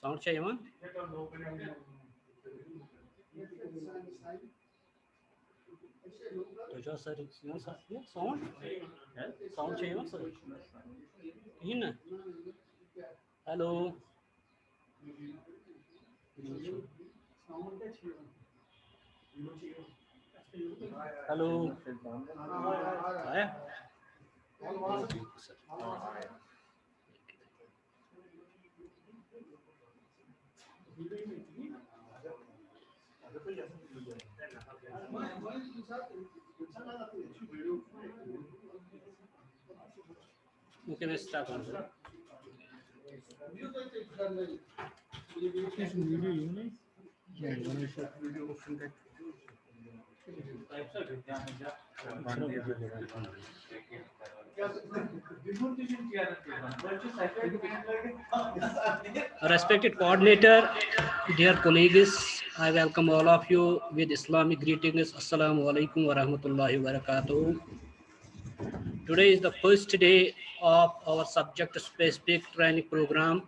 Sound चाहिए man? तो जो सर sound sound चाहिए man sir? यही ना? Hello. Hello. आया? Okay, let's start on that. Respected coordinator, dear colleagues, I welcome all of you with Islamic greetings. Assalamu alaikum wa rahmatullahi wa barakatuh. Today is the first day of our subject-specific training program.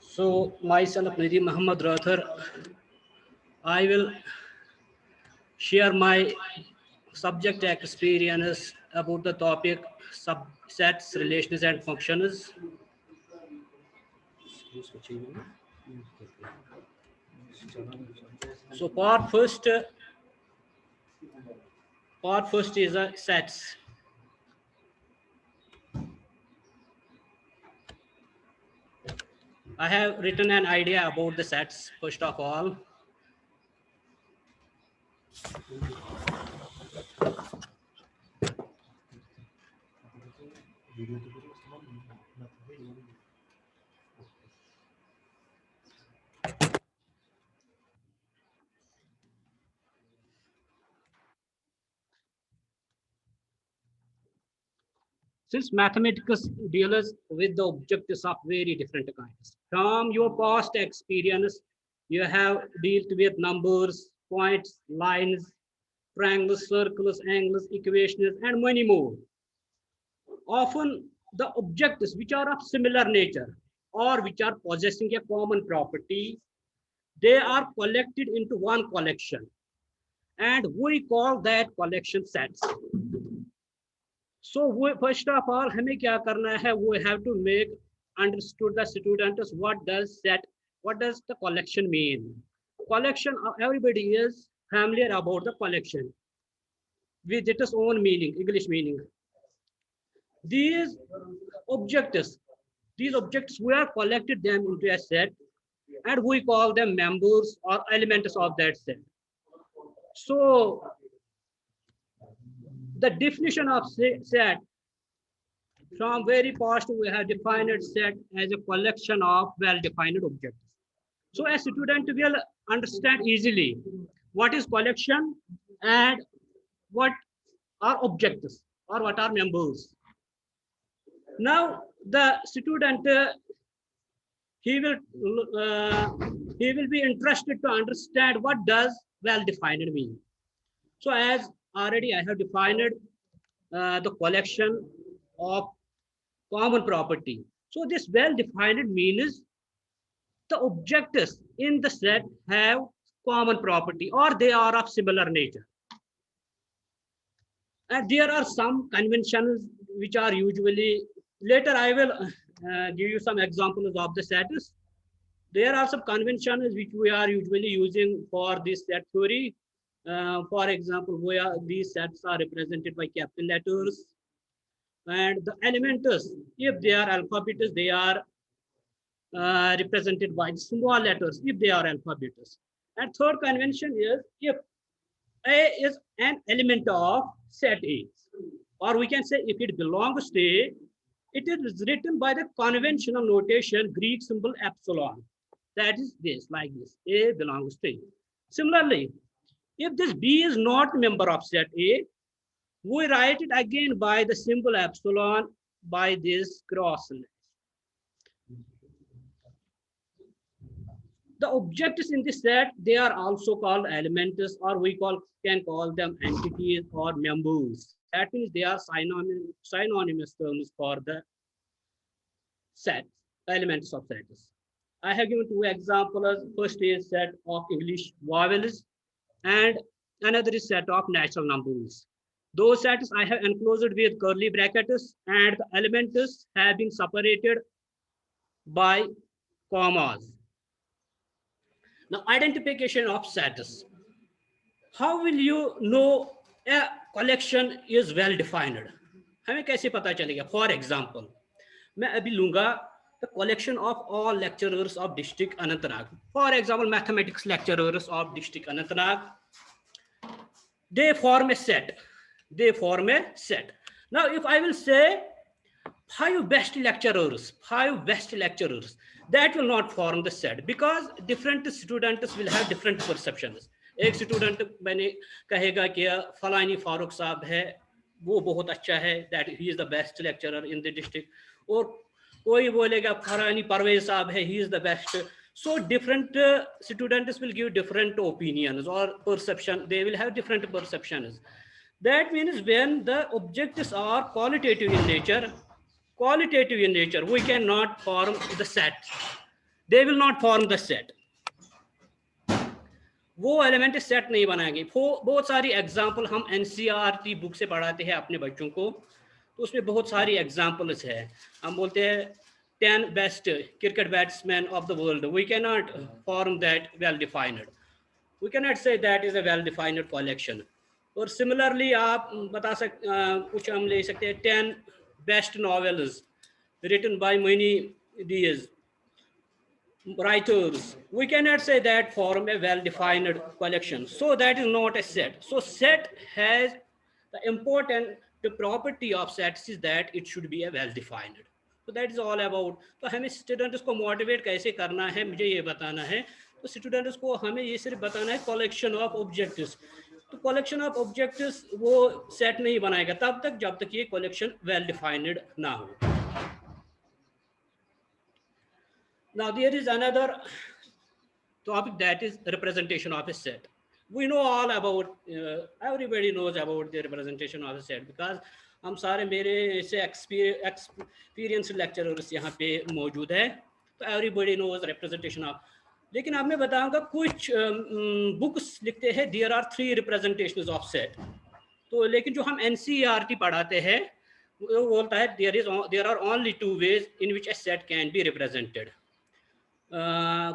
So, myself, Nidhi Muhammad Rathar, I will share my subject experience about the topic subsets, relations, and functions. So, part first is a sets. I have written an idea about the sets. First of all, since mathematics deals with the objects of very different kinds. From your past experience, you have dealt with numbers, points, lines, triangles, circles, angles, equations, and many more. Often, the objects which are of similar nature or which are possessing a common property, they are collected into one collection, and we call that collection sets. So first of all, हमें क्या करना है? We have to make understood the students what does the collection mean? Collection, everybody is familiar about the collection with its own meaning, English meaning. These objects we are collected them into a set, and we call them members or elements of that set. So the definition of set, from very past we have defined set as a collection of well-defined objects. So a student will understand easily what is collection and what are objects or what are members. Now the student he will be interested to understand what does well-defined mean. So as already I have defined the collection of common property. So this well-defined means the objects in the set have common property or they are of similar nature. And there are some conventions which are usually, later I will give you some examples of the sets. There are some conventions which we are usually using for this set theory. For example, these sets are represented by capital letters, and the elements, if they are alphabets, they are represented by small letters if they are alphabets. And third convention is if A is an element of set A, or we can say if it belongs to A, it is written by the conventional notation Greek symbol epsilon. That is this, like this, A belongs to A. Similarly, if this B is not a member of set A, we write it again by the symbol epsilon by this cross line. The objects in this set, they are also called elements, or we can call them entities or members. That means they are synonymous terms for the sets, elements of sets. I have given two examples. First is set of English vowels and another is set of natural numbers. Those sets I have enclosed with curly brackets and the elements have been separated by commas. Now, identification of sets. How will you know a collection is well defined? हमें कैसे पता चलेगा? For example, मैं अभी लूंगा the collection of all lecturers of district Anantnag. For example, mathematics lecturers of district Anantnag. They form a set. They form a set. Now, if I will say five best lecturers, that will not form the set because different students will have different perceptions. एक student मैंने कहेगा कि फलानी फारूक साहब है, वो बहुत अच्छा है, that he is the best lecturer in the district, और कोई बोलेगा फलानी परवेज साहब है, he is the best. So different students will give different opinions or perception. They will have different perceptions. That means when the objects are qualitative in nature, we cannot form the set. They will not form the set. वो element set नहीं बनाएंगे. बहुत सारी example हम NCERT book से पढ़ाते हैं अपने बच्चों को, तो उसमें बहुत सारी एग्जाम्पल्स है. हम बोलते हैं 10 best cricket batsman of the world. We can not form that well defined. We can not say that is a well defined collection. और सिमिलरली आप बता कुछ हम ले सकते हैं 10 best novels written by many these writers. We cannot say that form a well-defined collection. So that is not a set. So set has the important property of sets is that it should be a well-defined. So that is all about. तो हमें students को motivate कैसे करना है, मुझे ये बताना है. तो स्टूडेंट्स को हमें ये सिर्फ बताना है कलेक्शन ऑफ ऑब्जेक्ट्स. तो कलेक्शन ऑफ ऑब्जेक्ट्स वो सेट नहीं बनाएगा तब तक जब तक ये कलेक्शन वेल डिफाइंड ना हो. Now there is another topic, that is representation of a set. We know all about, everybody knows about the representation of a set because हम सारे मेरे से एक्सपीरियंस लेक्चरर्स यहाँ पे मौजूद है, तो everybody knows representation of. लेकिन अब मैं बताऊंगा कुछ बुक्स लिखते हैं there are 3 representations of set. तो लेकिन जो हम NCERT पढ़ाते हैं वो बोलता है there are only 2 ways in which a set can be represented.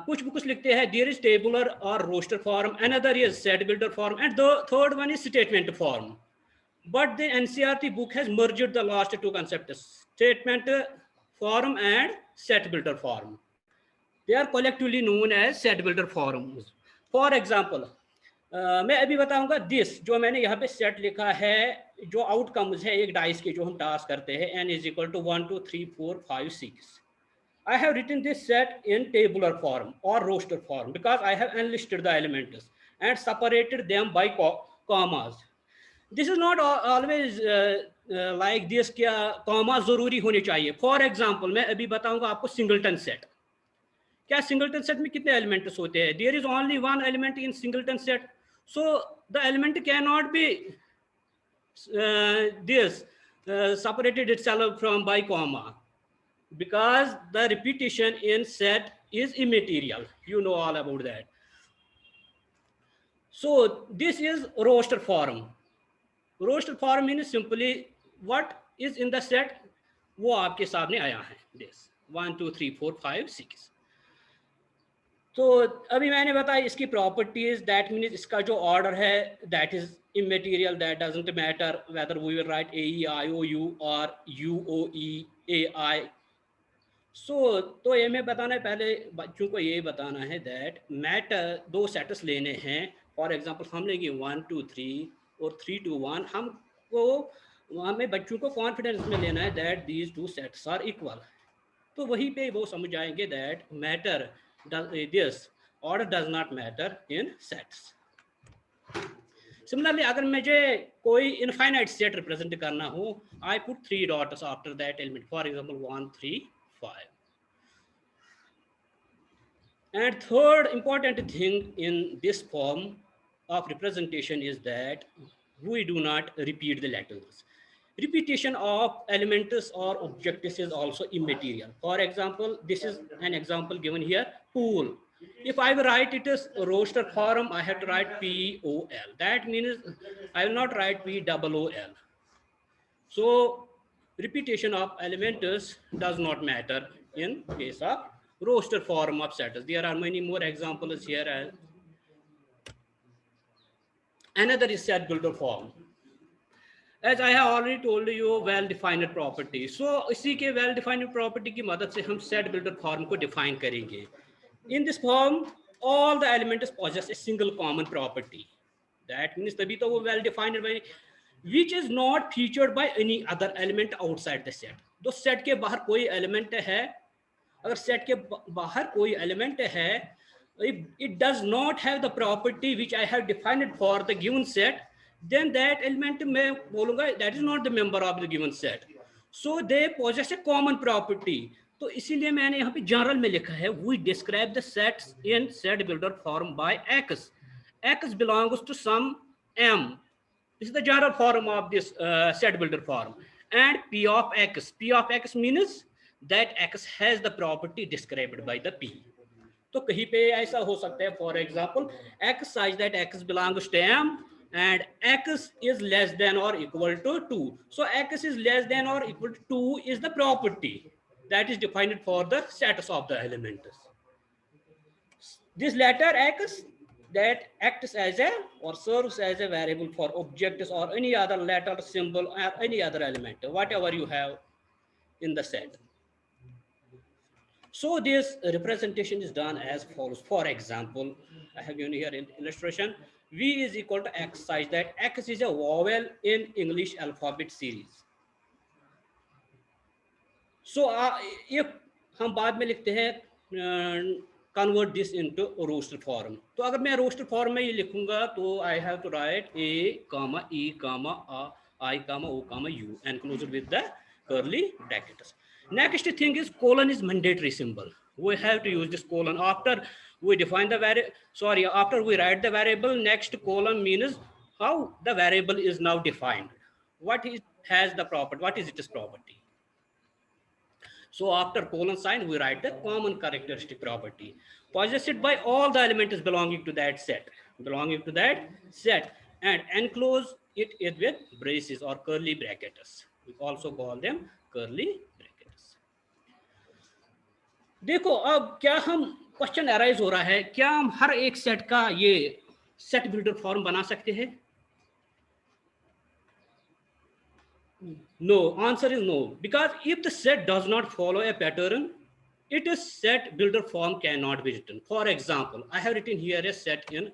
कुछ बुक्स लिखते हैं देयर इज टेबुलर और roster form, another is set builder form, and the third one is statement form. But the NCERT book has merged the last 2 concepts, statement form and set builder form. They are collectively known as set builder forms. For example मैं अभी बताऊंगा this, जो मैंने यहाँ पे set लिखा है, जो आउटकम्स है एक डाइस के जो हम टास्क करते हैं, n = 1 2 3 4 5 6. I have written this set in tabular form or roster form because I have enlisted the elements and separated them by commas. This is not always like this क्या commas ज़रूरी होने चाहिए. For example, मैं अभी बताऊंगा आपको singleton set. क्या singleton set में कितने elements होते हैं? There is only one element in singleton set, so the element cannot be separated itself from by comma, because the repetition in set is immaterial. You know all about that. So this is roster form. Roster form means simply what is in the set वो आपके सामने आया है. this 1 2 3 4 5 6. तो अभी मैंने बताया इसकी प्रॉपर्टीज. दैट मीन्स इसका जो ऑर्डर है that is immaterial, that doesn't matter whether we will write AEIOU or UOEAI. तो ये मैं बताना है, पहले बच्चों को ये बताना है दैट मैटर 2 सेट्स लेने हैं. फॉर एग्जांपल हम लेंगे 1 2 3 और 3 2 1. हमको हमें बच्चों को कॉन्फिडेंस में लेना है that these 2 sets are equal. तो वहीं पे वो समझ जाएंगे that matter this order does not matter in sets. Similarly अगर मुझे कोई इनफाइनाइट सेट रिप्रेजेंट करना हो, I put 3 dots after that element. For example 1 3 5. And third important thing in this form of representation is that we do not repeat the letters. Repetition of elements or objects is also immaterial. For example, this is an example given here, pool. If I will write it as roster form, I have to write POL. That means I will not write POOL. So repetition of elements does not matter in case of roster form of status. There are many more examples here. Another is set builder form. As I have already told you, well defined property. So इसी के well defined property की मदद से हम set builder form को define करेंगे. In this form, all the elements possess a single common property. That means तभी तो वो well defined by which is not featured by any other element outside the set. तो set के बाहर कोई element है, अगर set के बाहर कोई element है, if it does not have the property which I have defined for the given set, then that element मैं बोलूँगा that is not the member of the given set. So they possess a common property. तो इसीलिए मैंने यहाँ पे general में लिखा है we describe the sets in set builder form by x. X belongs to some m. This is the general form of this set builder form. And p of x. P of x means that x has the property described by the p. तो कहीं पे ऐसा हो सकता है, for example x such that x belongs to m and x is less than or equal to 2. So x is less than or equal to 2 is the property that is defined for the status of the elements. This letter x that acts as a or serves as a variable for objects or any other letter, symbol, or any other element, whatever you have in the set. So this representation is done as follows. For example, I have given here in illustration, V is equal to X such that X is a vowel in English alphabet series. So if हम बाद में लिखते हैं convert this into roster form, तो अगर मैं roster form में ये लिखूंगा तो I have to write A, E, I, O, U enclosed with the curly brackets. Next thing is colon is mandatory symbol. We have to use this colon after we define the variable. After we write the variable, next colon means how the variable is now defined. What it has the property, what is its property. So after colon sign, we write the common characteristic property possessed by all the elements belonging to that set, and enclose it with braces or curly brackets. We also call them curly brackets. देखो अब क्या हम question arise हो रहा है, क्या हम हर एक सेट का ये सेट बिल्डर फॉर्म बना सकते हैं? No, answer is no. Because if the set does not follow a pattern, it is set builder form cannot be written. For example, I have written here a set in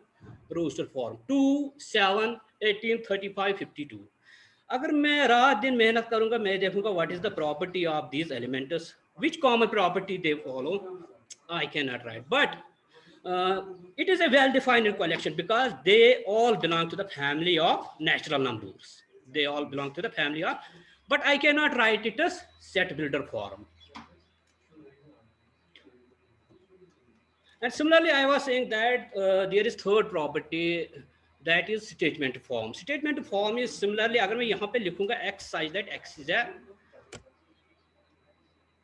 roster form 2, 7, 18, 35, 52. अगर मैं रात दिन मेहनत करूंगा, मैं देखूंगा what is the property of these elements, which common property they follow, I cannot write. But it is a well-defined collection because they all belong to the family of natural numbers. They all belong to the family of, but I cannot write it as set builder form. And similarly, I was saying that there is third property, that is statement form. Statement form is similarly, अगर मैं यहाँ पे लिखूंगा x such that x is a,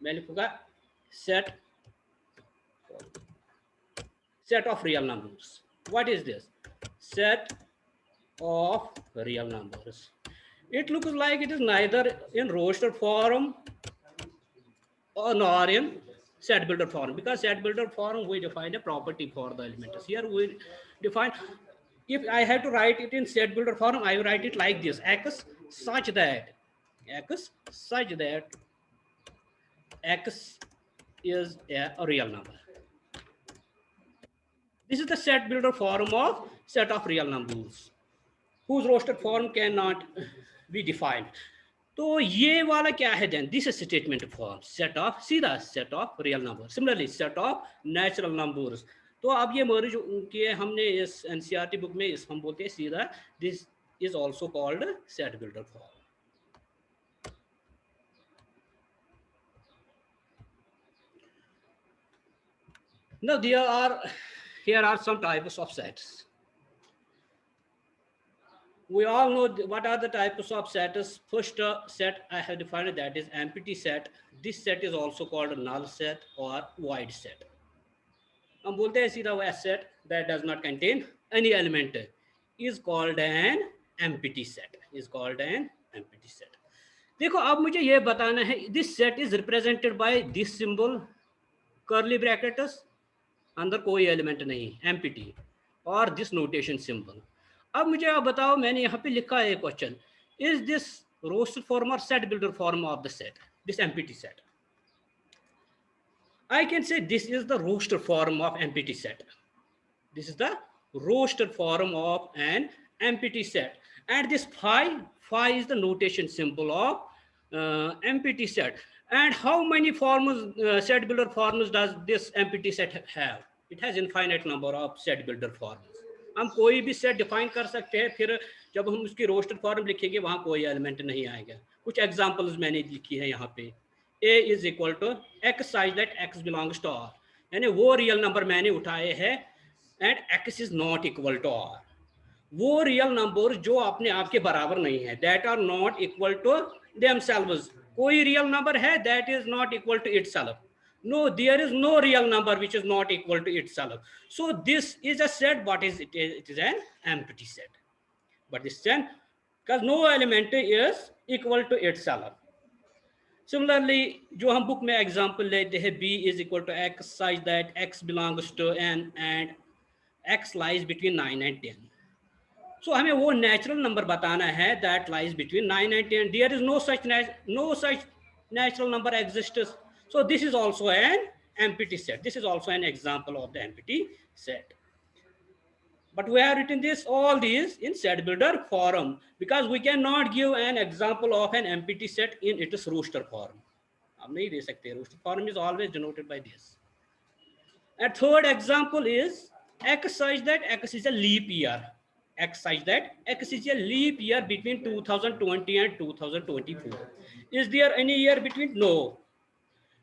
मैं लिखूंगा set of real numbers. What is this? Set of real numbers. It looks like it is neither in roster form or nor in set builder form, because set builder form we define a property for the elements. Here we define, if I have to write it in set builder form, I will write it like this: x such that x is a real number. This is the set builder form of set of real numbers whose roster form cannot be defined. तो ये वाला क्या है then? This is statement form, set of सीधा set of real numbers. Similarly, set of natural numbers. तो अब ये मर्ज किए हमने इस NCERT बुक में, इस हम बोलते हैं सीधा, this is also called set builder form. Now here are some types of sets. We all know what are the types of sets. First set I have defined, that is empty set. This set is also called a null set or void set. हम बोलते हैं सीधा वो set that does not contain any element is called an empty set. Is called an empty set. देखो अब मुझे ये बताना है, this set is represented by this symbol curly brackets, अंदर कोई एलिमेंट नहीं, empty, और दिस नोटेशन सिंबल. अब मुझे आप बताओ, मैंने यहाँ पे लिखा है question, is this roster form और set builder form of the set, this empty set. I can say this is the roster form of empty set. This is the roster form of an empty set. And this phi is the notation symbol of empty set. And how many forms, set builder forms does this empty set have? It has infinite number of set builder forms. हम कोई भी set define कर सकते हैं, फिर जब हम उसकी रोस्टर फॉर्म लिखेंगे वहाँ कोई एलिमेंट नहीं आएगा. कुछ एग्जांपल्स मैंने लिखी है यहाँ पे. A is equal to x such that x belongs to R, यानी वो रियल नंबर मैंने उठाए हैं and x is not equal to R. वो रियल नंबर जो अपने आप के बराबर नहीं है, that are not equal to themselves. कोई रियल नंबर है that is not equal to itself. No, there is no real number which is not equal to itself. So this is a set, but it is an empty set. But this set, because no element is equal to itself. Similarly, जो हम book में example लेते हैं, b is equal to x such that x belongs to n and x lies between 9 and 10. So हमें वो natural number बताना है that lies between 9 and 10. There is no such natural number exists. So this is also an empty set. This is also an example of the empty set. But we have written this all these in set builder form because we cannot give an example of an empty set in its roster form. हम नहीं दे सकते. Roster form is always denoted by this. And third example is x such that x is a leap year. X such that x is a leap year between 2020 and 2024. Is there any year between? No.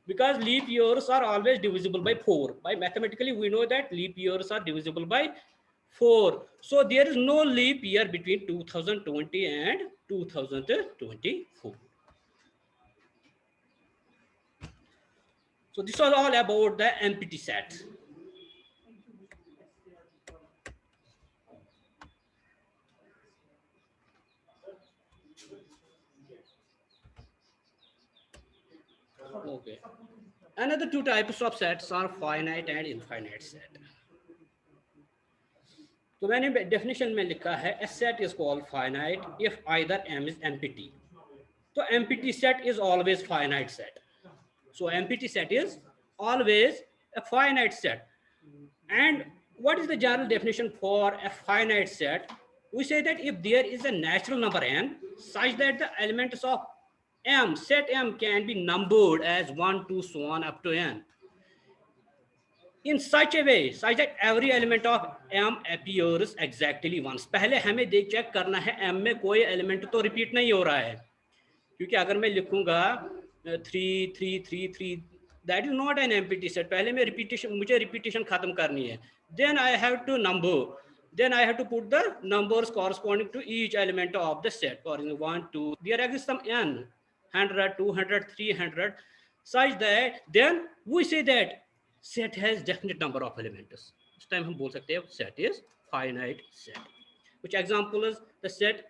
Because leap years are always divisible by 4. By mathematically, we know that leap years are divisible by 4. So there is no leap year between 2020 and 2024. So this was all about the empty set. Okay. Another two types of sets are finite and infinite set. तो मैंने definition में लिखा है a set is called finite if either m is empty. तो empty set is always finite set. So empty set is always a finite set. And what is the general definition for a finite set? We say that if there is a natural number n such that the elements of m, set m, can be numbered as 1, 2, so on up to n, in such a way such that every element of m appears exactly once. पहले हमें check करना है m में कोई element तो repeat नहीं हो रहा है, क्योंकि अगर मैं लिखूंगा 3 3 3 3, that is not an empty set. पहले मैं मुझे रिपीटेशन खत्म करनी है. Then I have two number, then I have to put the numbers corresponding to each element of the set. For example, 1, 2, there exists some n, 100, 200, 300, such that then we say that set has definite number of elements. This time हम बोल सकते हैं set is finite set. Which example is the set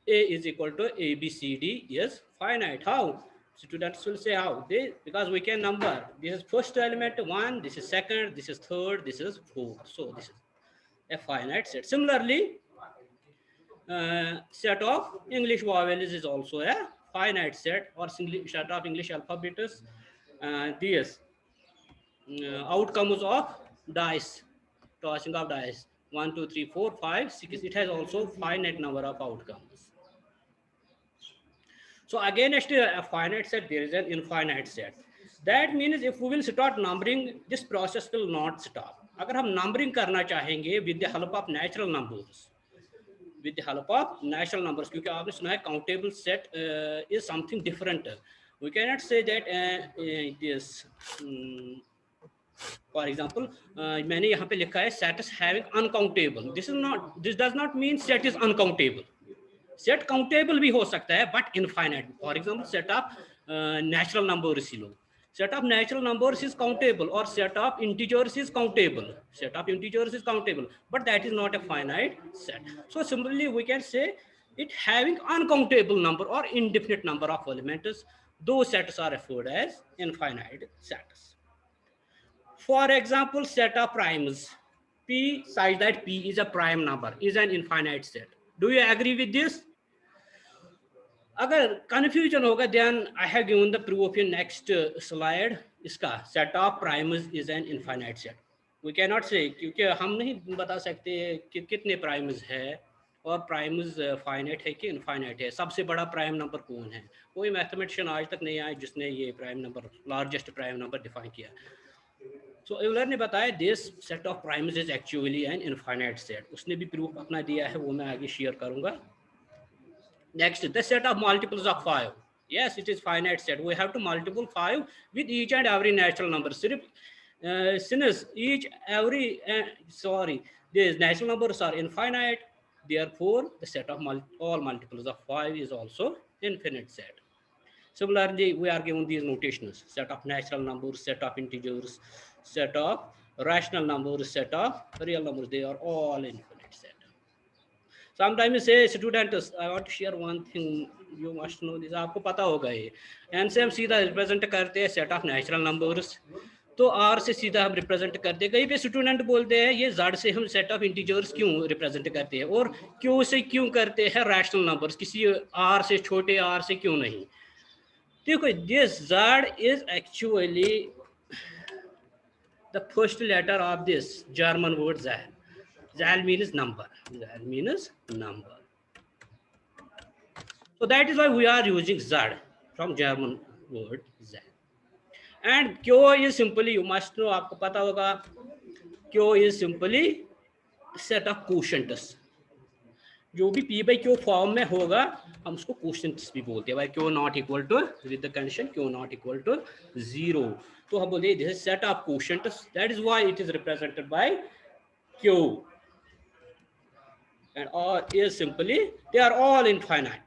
A is equal to ABCD is finite. How? Students will say how. Because we can number. This is first element 1, this is second, this is third, this is fourth. So this is a finite set. Similarly, set of English vowels is also a finite set, or set of English alphabets. These outcomes of dice, tossing of dice, 1, 2, 3, 4, 5, 6. It has also finite number of outcomes. So against a finite set, there is an infinite set. That means if we will start numbering, this process will not stop. अगर हम numbering करना चाहेंगे with the help of natural numbers, with the help of natural numbers, क्योंकि आपने सुना है countable set is something different. We cannot say that this, for example, मैंने यहाँ पे लिखा है set is having uncountable. This does not mean set is uncountable. Set countable भी हो सकता है but infinite. For example set of natural numbers he low. Set of natural numbers is countable or set of integers is countable. Set of integers is countable, but that is not a finite set. So similarly, we can say it having uncountable number or indefinite number of elements. Those sets are referred as infinite sets. For example, set of primes. P such that P is a prime number is an infinite set. Do you agree with this? अगर confusion होगा then I have given the proof in next slide. इसका set of primes is an infinite set. We can not say, क्योंकि हम नहीं बता सकते कि कितने प्राइम्स है और प्राइम्स फाइनाइट है कि इनफाइनाइट है. सबसे बड़ा प्राइम नंबर कौन है? कोई मैथमेटिशियन आज तक नहीं आया जिसने ये prime number, largest prime number define किया. सो एवलर ने बताया this set of primes is actually an infinite set. उसने भी प्रूफ अपना दिया है, वो मैं आगे शेयर करूंगा. Next, the set of multiples of 5. Yes, it is finite set. We have to multiple 5 with each and every natural number. Since these natural numbers are infinite, therefore the set of all multiples of 5 is also infinite set. Similarly, we are given these notations: set of natural numbers, set of integers, set of rational numbers, set of real numbers. They are all infinite set. Sometimes say students, I want to share one thing, you must know this. आपको पता होगा ये n से हम सीधा represent करते हैं set of natural numbers, तो r से सीधा हम रिप्रेजेंट करते हैं. कहीं पे स्टूडेंट बोलते हैं ये z से हम सेट ऑफ इंटीजर्स क्यों रिप्रेजेंट करते हैं और q से क्यों करते हैं रैशनल नंबर्स, किसी r से, छोटे r से क्यों नहीं. देखो, this z is actually the first letter of this German word z. Zal means number. Zal means number. So that is why we are using Z from German word Z. And Q is simply, you must know, आपको पता होगा, Q is simply set of quotients. जो भी P by Q form में होगा हम उसको quotients भी बोलते हैं. Q not equal to, with the condition Q not equal to 0, तो हम बोलते हैं this is set of quotients. That is why it is represented by Q. And all is simply, they are all infinite.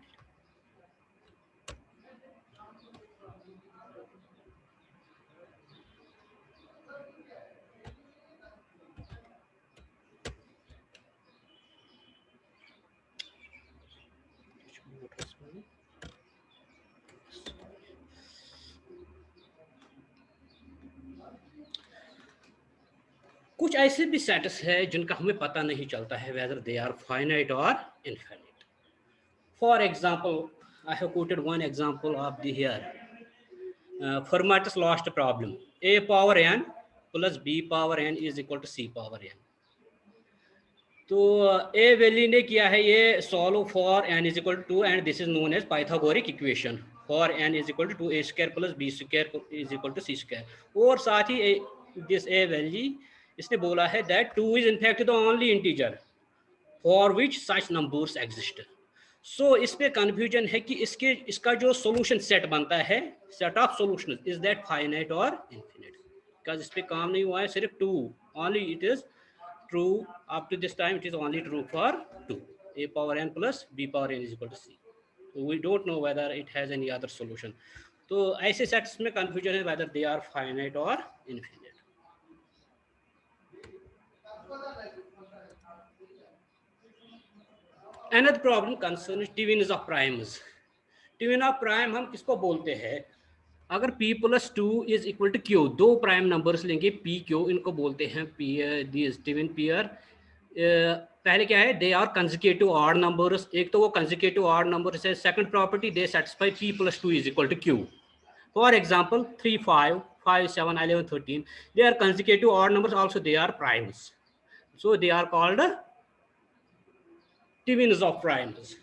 कुछ ऐसे भी sets है जिनका हमें पता नहीं चलता है whether they are finite or infinite. For example, I have quoted one example of the here Fermat's last problem. A power n plus b power n is equal to c power n. तो ए valley ने किया है ये solve for n is equal to 2 and this is known as Pythagoric equation for n is equal to 2a square plus b square is equal to c square. और साथ ही this a valley इसने बोला है that 2 is in fact the only integer for which such numbers exist. So इस पे confusion है कि इसका जो सॉल्यूशन सेट बनता है, set of solution, is that finite और इनफिनिट. बिकॉज इस पे काम नहीं हुआ है, सिर्फ 2 only it is true. Up to this time it is only true for 2, a power n plus b power n is equal to c. So we don't know whether it has any other solution. तो ऐसे sets में confusion है whether they are finite or infinite. Another problem concerns twins of primes. Twin of prime हम किसको बोलते हैं? अगर p plus 2 is equal to q, दो प्राइम नंबर्स लेंगे p q, इनको बोलते हैं ट्विन पेयर. पहले क्या है, they are consecutive odd numbers. एक तो वो कंसेक्यूटिव ऑड नंबर्स है. Second property, they satisfy p plus 2 is equal to q. For example 3 5 5 7 11 13, they are consecutive odd numbers, also they are primes, so they are called twins of primes.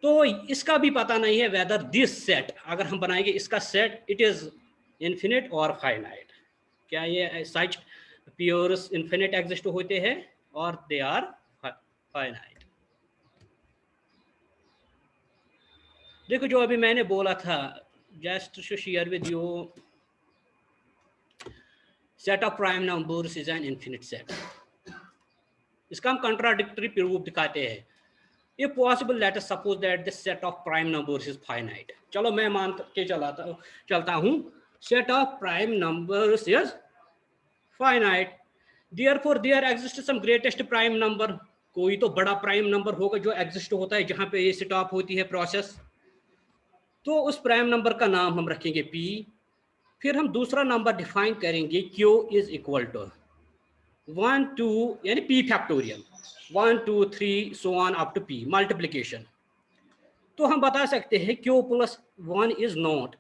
तो इसका भी पता नहीं है whether this set, अगर हम बनाएंगे इसका सेट, इट इज इन्फिनिट और फाइनाइट. क्या ये सच प्योर्स इन्फिनिट एग्जिस्ट होते हैं और दे आर फाइनाइट. देखो जो अभी मैंने बोला था, just to share with you, set of prime numbers is an infinite set. इसका हम कंट्राडिक्टरी प्रूफ दिखाते हैं. if possible, let us suppose that the set of prime numbers is finite. चलो मैं मान के चलता हूँ set of prime numbers is finite. Therefore there exists some greatest prime number. कोई तो बड़ा प्राइम नंबर होगा जो एग्जिस्ट होता है जहां पे ये स्टॉप होती है प्रोसेस. तो उस प्राइम नंबर का नाम हम रखेंगे p. फिर हम दूसरा नंबर डिफाइन करेंगे q इज इक्वल टू 1 2 यानी p factorial 1 2 3 so on up to p multiplication. तो हम बता सकते हैं q plus 1 is not,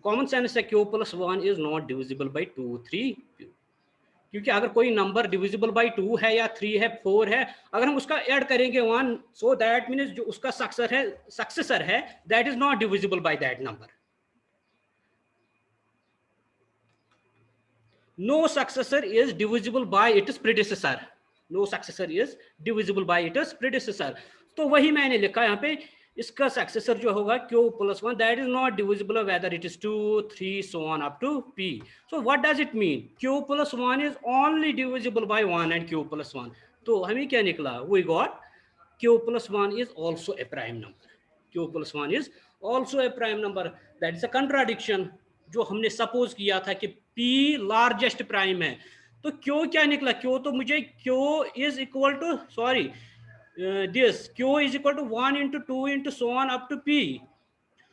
common sense है, q plus 1 is not divisible by 2 3, क्योंकि अगर कोई नंबर डिविजिबल बाई 2 है या 3 है 4 है, अगर हम उसका ऐड करेंगे 1, सो दैट मीन्स जो उसका सक्सेसर है that is not divisible by that number. No successor is divisible by its predecessor. No successor is divisible by its predecessor. तो वही मैंने लिखा यहाँ पे, इसका सक्सेसर जो होगा q plus 1 that is not divisible whether it is 2 3 so on up to p. So what does it mean? q plus 1 is only divisible by 1 and q plus 1. तो हमें क्या निकला? We got q plus 1 is also a prime number. q plus 1 is also a prime number. That is a contradiction. जो हमने suppose किया था कि p largest prime है, तो q क्या निकला? q तो मुझे q is equal to this q is equal to 1 into 2 into so on up to p.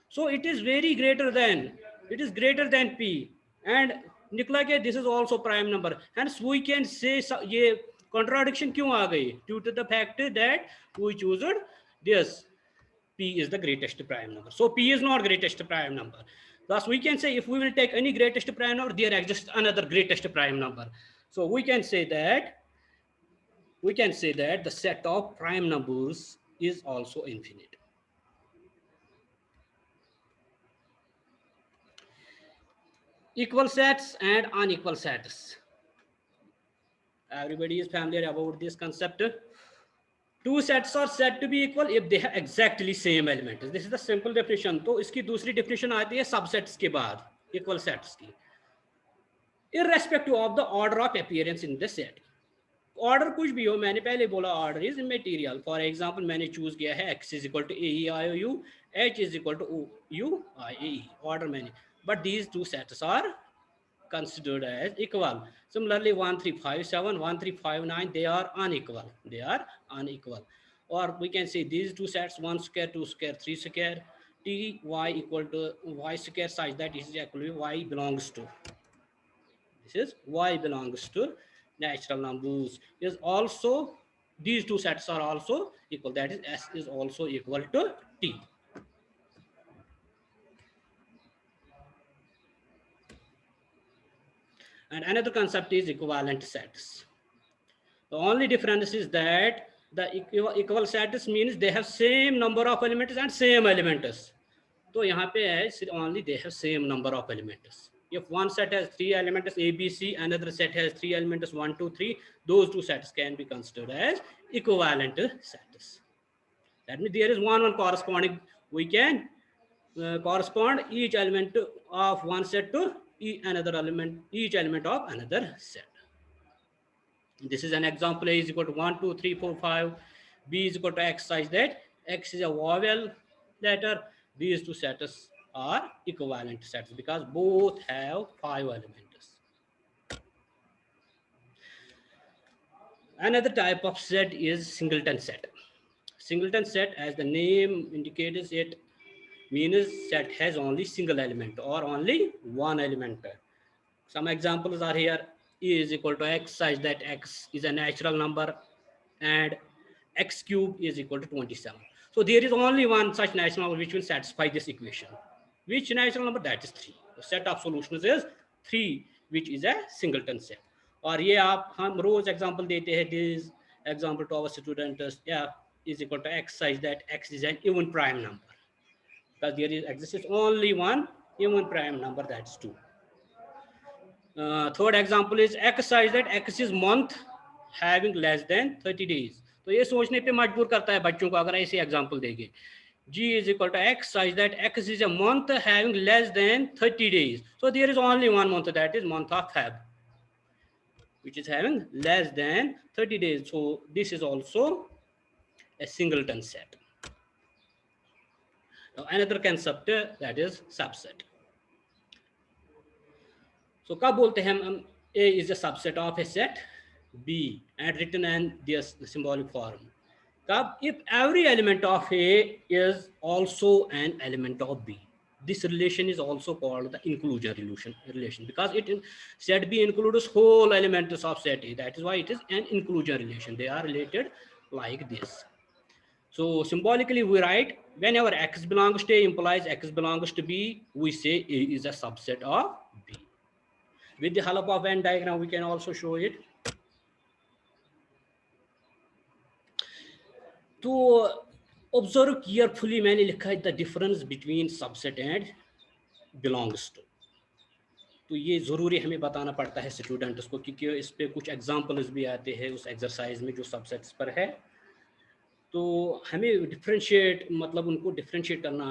So it is very greater than, it is greater than p, and निकला कि this is also prime number. Hence we can say ये contradiction क्यों आ गई? Due to the fact that we choose this p is the greatest prime number. So p is not greatest prime number. Thus we can say if we will take any greatest prime number, there exists another greatest prime number. So we can say that the set of prime numbers is also infinite. Equal sets and unequal sets. Everybody is familiar about this concept. Two sets are said to be equal if they have exactly same elements. This is the simple definition. तो इसकी दूसरी definition आती है subsets के बाद equal sets की. Irrespective of the order of appearance in the set. Order कुछ भी हो, मैंने पहले बोला order is immaterial. For example मैंने चूज किया है x is equal to A E I O U, h is equal to U I A, order मैंने, but these two sets are considered as equal. Similarly 1357 1359 they are unequal, or we can say these two sets 1 square 2 square 3 square t y equal to y square such that is equal y belongs to, this is y belongs to natural numbers is also, these two sets are also equal, that is s is also equal to t. And another concept is equivalent sets. The only difference is that the equal sets means they have same number of elements and same elements. तो यहाँ पे है only they have same number of elements. If one set has 3 elements A, B, C, another set has 3 elements 1, 2, 3, those two sets can be considered as equivalent sets. That means there is one corresponding, we can correspond each element of one set to each element of another set. This is an example. A is equal to 1, 2, 3, 4, 5. B is equal to x such that x is a vowel letter. These two sets are equivalent sets because both have 5 elements. Another type of set is singleton set. Singleton set, as the name indicates, it means set has only single element or only one element. Some examples are here. E is equal to x such that x is a natural number and x cube is equal to 27. So there is only one such natural number which will satisfy this equation. Which natural number? That is 3. The set of solutions is 3, which is a singleton set. और ये आप हम रोज example देते हैं. This example to our students, f is equal to x such that x is an even prime number, because there exists only one even prime number, that's 2. Third example is x such that x is month having less than 30 days. तो ये सोचने पे मजबूर करता है बच्चों को अगर ऐसे एग्जांपल देंगे. G is equal to x such that x is a month having less than 30 days. So there is only one month, that is month of Feb, which is having less than 30 days. So this is also a singleton set. Now another concept that is subset. So कब बोलते हैं हम A is a subset of a set B and written in this symbolic form. कब if every element of A is also an element of B. This relation is also called the inclusion relation because it in set B includes whole elements of set A. That is why it is an inclusion relation. They are related like this. So symbolically we write whenever X belongs to A implies X belongs to B, we say A is a subset of B. With the help of Venn diagram, we can also show it. To observe carefully, मैंने लिखा है the difference between subset and belongs to. तो ये ज़रूरी हमें बताना पड़ता है स्टूडेंट्स को क्योंकि इस पे कुछ एग्जांपल्स भी आते हैं उस एक्सरसाइज में जो सबसेट्स पर है. तो हमें डिफरेंशिएट मतलब उनको डिफरेंशिएट करना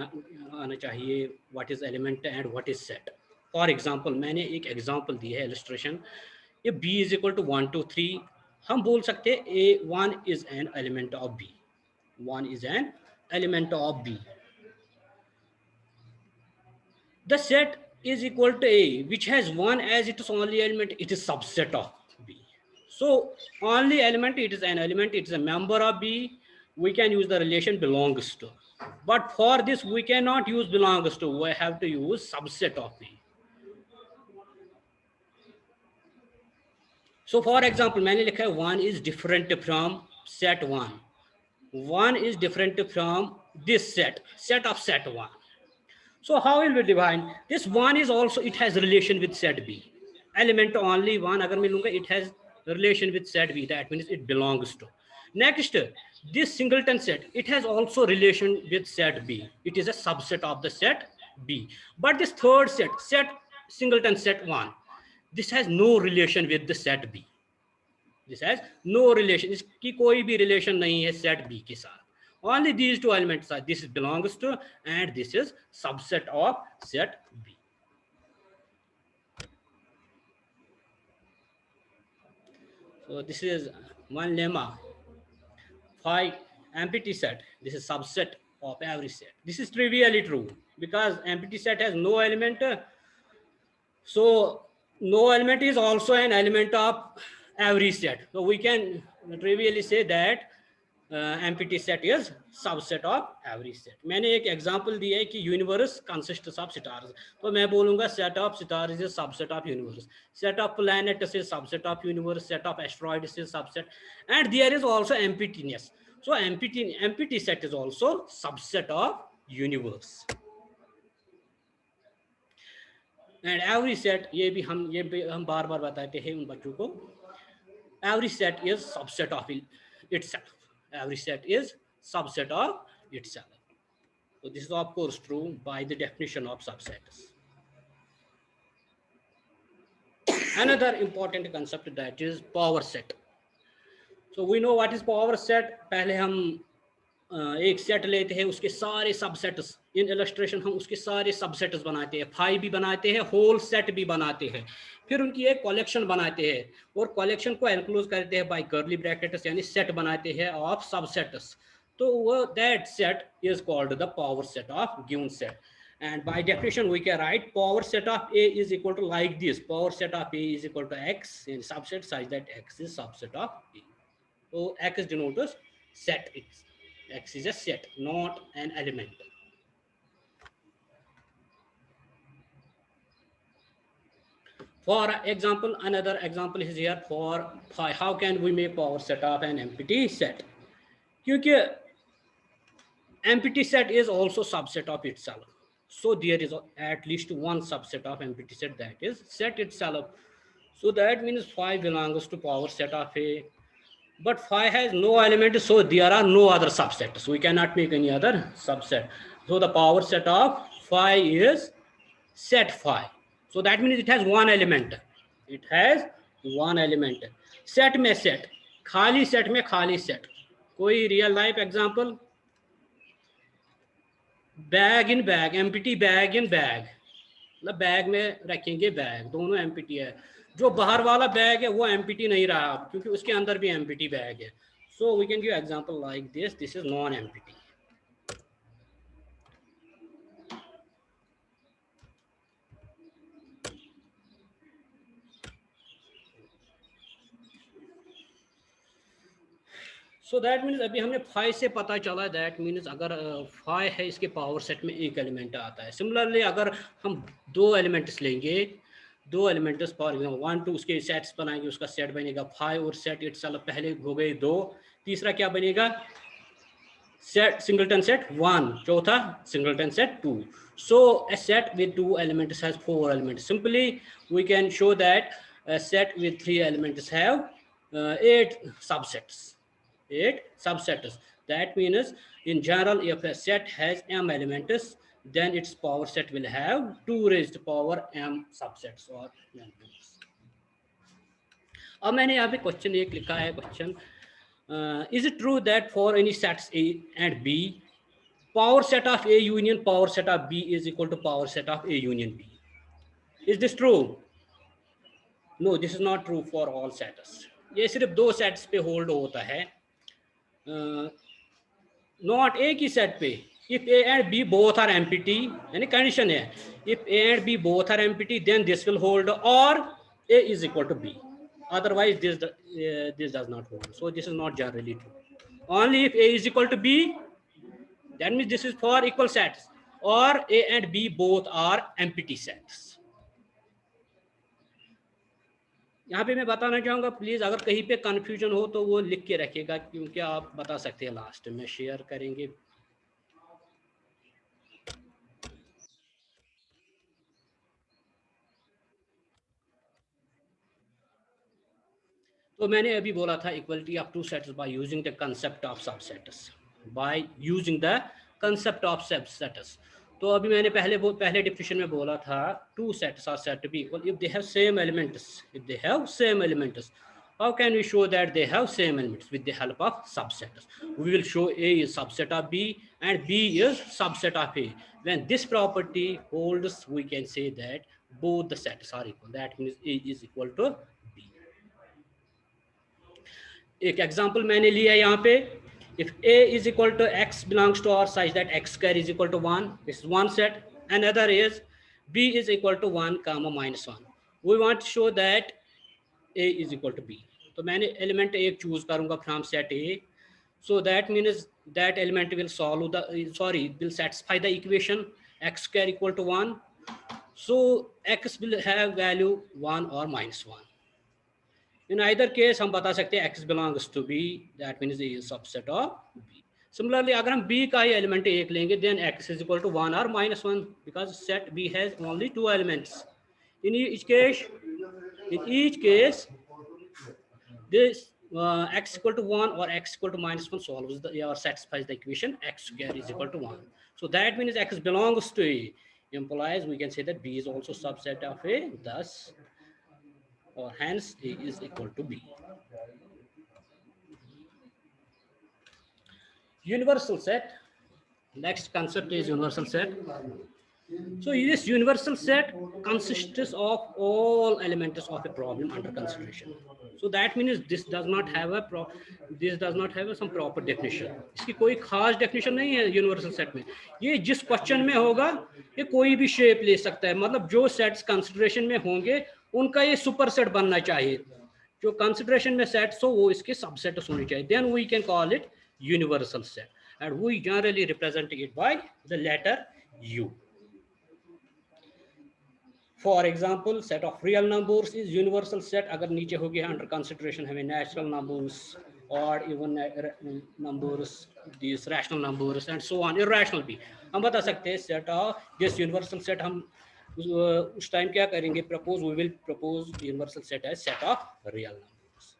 आना चाहिए what is element and what is set. For example मैंने एक एग्जांपल दी है इलस्ट्रेशन. ये B इज इक्वल टू 1 2 3 हम बोल सकते हैं A1 is an element of B. 1 is an element of B. The set is equal to A, which has 1 as its only element. It is subset of B. So only element, it is an element, it is a member of B. We can use the relation belongs to. But for this, we cannot use belongs to. We have to use subset of B. So for example, मैंने लिखा है 1 is different from set 1. 1 is different from this set of set 1. So how will we define this? 1 is also, it has relation with set B. Element only 1 agar मैं लूंगा, it has relation with set B. That means it belongs to. Next, this singleton set, it has also relation with set B. It is a subset of the set B. But this third set singleton set 1, this has no relation with the set B. This has no relation. इसकी कोई भी relation नहीं है set B के साथ. Only these two elements are, this belongs to and this is subset of set B. So this is one lemma. Phi empty set, this is subset of every set. This is trivially true because empty set has no element. So no element is also an element of every set. So we can trivially say that empty set is subset of every set. मैंने एक example दिया है कि universe consists of stars. तो मैं बोलूँगा set of stars is subset of universe. Set of planets is subset of universe. Set of asteroids is subset. And there is also emptiness. So empty set is also subset of universe. And every set, ये भी हम बार बार बताते हैं उन बच्चों को. Every set is subset of itself. Every set is subset of itself. So this is of course true by the definition of subsets. Another important concept that is power set. So we know what is power set. पहले हम एक set लेते हैं उसके सारे subsets इन illustration हम उसके सारे सबसेट्स बनाते हैं. फाई भी बनाते हैं, होल सेट भी बनाते हैं, फिर उनकी एक कलेक्शन बनाते हैं और कलेक्शन को एनक्लोज करते हैं बाय कर्ली ब्रैकेट्स यानी सेट बनाते हैं ऑफ सबसेट्स. तो वो that set is called the power set of given set. And by definition we can write power set of A is equal to like this. Power set of A is equal to X in subset such that X is subset of A. So X denotes set. X is a set, not an element. For example, another example is here for phi. How can we make power set of an empty set? क्योंकि empty set is also subset of itself. So there is at least one subset of empty set, that is set itself. So that means phi belongs to power set of A. But phi has no element, so there are no other subsets. We cannot make any other subset. So the power set of phi is set phi. So that means it has one element. It has one element. Set में set, खाली set में खाली set. कोई real life example? Bag इन bag, empty bag इन bag, मतलब bag में रखेंगे bag, दोनों empty है. जो बाहर वाला बैग है वो एम्प्टी नहीं रहा क्योंकि उसके अंदर भी एम्प्टी बैग है. So we can give example like this. This is non-empty. So that means अभी हमने फाइव से पता चला दैट मीन्स अगर फाइव है इसके पावर सेट में एक एलिमेंट आता है. सिमिलरली अगर हम दो एलिमेंट्स लेंगे, दो एलिमेंट्स फॉर एग्जाम्पल 1 2 उसके सेट्स बनाएंगे, उसका सेट बनेगा 5 और सेट इटसेल्फ पहले हो गए 2, तीसरा क्या बनेगा set singleton set 1, चौथा singleton set 2. So a set with 2 elements has 4 elements. Simply we can show that a set with 3 elements have 8 subsets. 8 subsets. That means in general if a set has m elements, then its power set will have 2 raised to power m subsets or elements. अब मैंने यहाँ पे question एक लिखा है question, is it true that for any sets A and B, power set of A union power set of B is equal to power set of A union B? Is this true? No, this is not true for all sets. ये सिर्फ दो sets पे hold होता है, not एक ही set पे. if A and B both are empty, यानी condition है, if A and B both are empty then this will hold or A is equal to B. Otherwise this does not hold. So this is not generally true. Only if A is equal to B, that means this is for equal sets, or A and B both are empty sets. यहाँ पे मैं बताना चाहूँगा, please अगर कहीं पे confusion हो तो वो लिख के रखिएगा, क्योंकि आप बता सकते हैं लास्ट में शेयर करेंगे. तो मैंने अभी बोला था equality of two sets by using the concept of subsets, by using the concept of subsets. तो अभी मैंने पहले डिफिनेशन में बोला था two sets are said to be equal if they have same elements. If they have same elements, how can we show that they have same elements? With the help of subsets. We will show A is subset of B and B is subset of A. When this property holds, we can say that both the sets are equal. That means A is equal to B. एक example मैंने लिया है यहाँ पे, if A is equal to X belongs to R such that X square is equal to 1, this is one set. Another is B is equal to 1 comma minus 1. We want to show that A is equal to B. तो मैंने element एक choose करूंगा from set A. So that means that element will solve the will satisfy the equation x square equal to 1. So x will have value 1 or minus 1. In either case हम बता सकते हैं x belongs to B, that means A is subset of B. Similarly अगर हम B का ही element एक लेंगे then x is equal to 1 or minus 1 because set B has only 2 elements. In each case this x equal to 1 or x equal to minus 1 solves or satisfies the equation x square is equal to 1. So that means x belongs to A, implies we can say that B is also subset of A, thus or hence A is equal to B. Universal set. Next concept is universal set. So this universal set consists of all elements of a problem under consideration. So that means this does not have some proper definition. इसकी कोई खास definition नहीं है universal set में. ये जिस question में होगा ये कोई भी shape ले सकता है. मतलब जो sets consideration में होंगे उनका ये superset बनना चाहिए. जो consideration में sets हो वो इसके subsets होने चाहिए. Then we can call it universal set, and we generally represent it by the letter U. For example, set of real numbers is universal set. अगर नीचे हो गया under consideration हमें natural numbers or even numbers, these rational numbers and so on, irrational भी हम बता सकते हैं set of this universal set. हम उस टाइम क्या करेंगे, we will propose universal set as set of real numbers.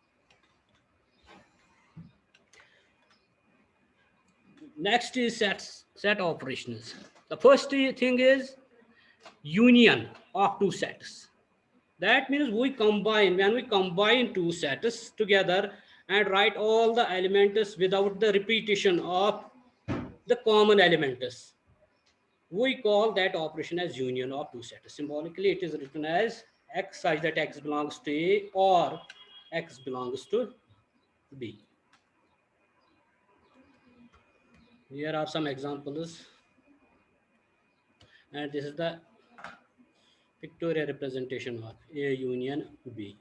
Next is set operations. The first thing is union of two sets. That means when we combine two sets together and write all the elements without the repetition of the common elements, we call that operation as union of two sets. Symbolically it is written as x such that x belongs to A or x belongs to B. Here are some examples, and this is the pictorial representation of A union B.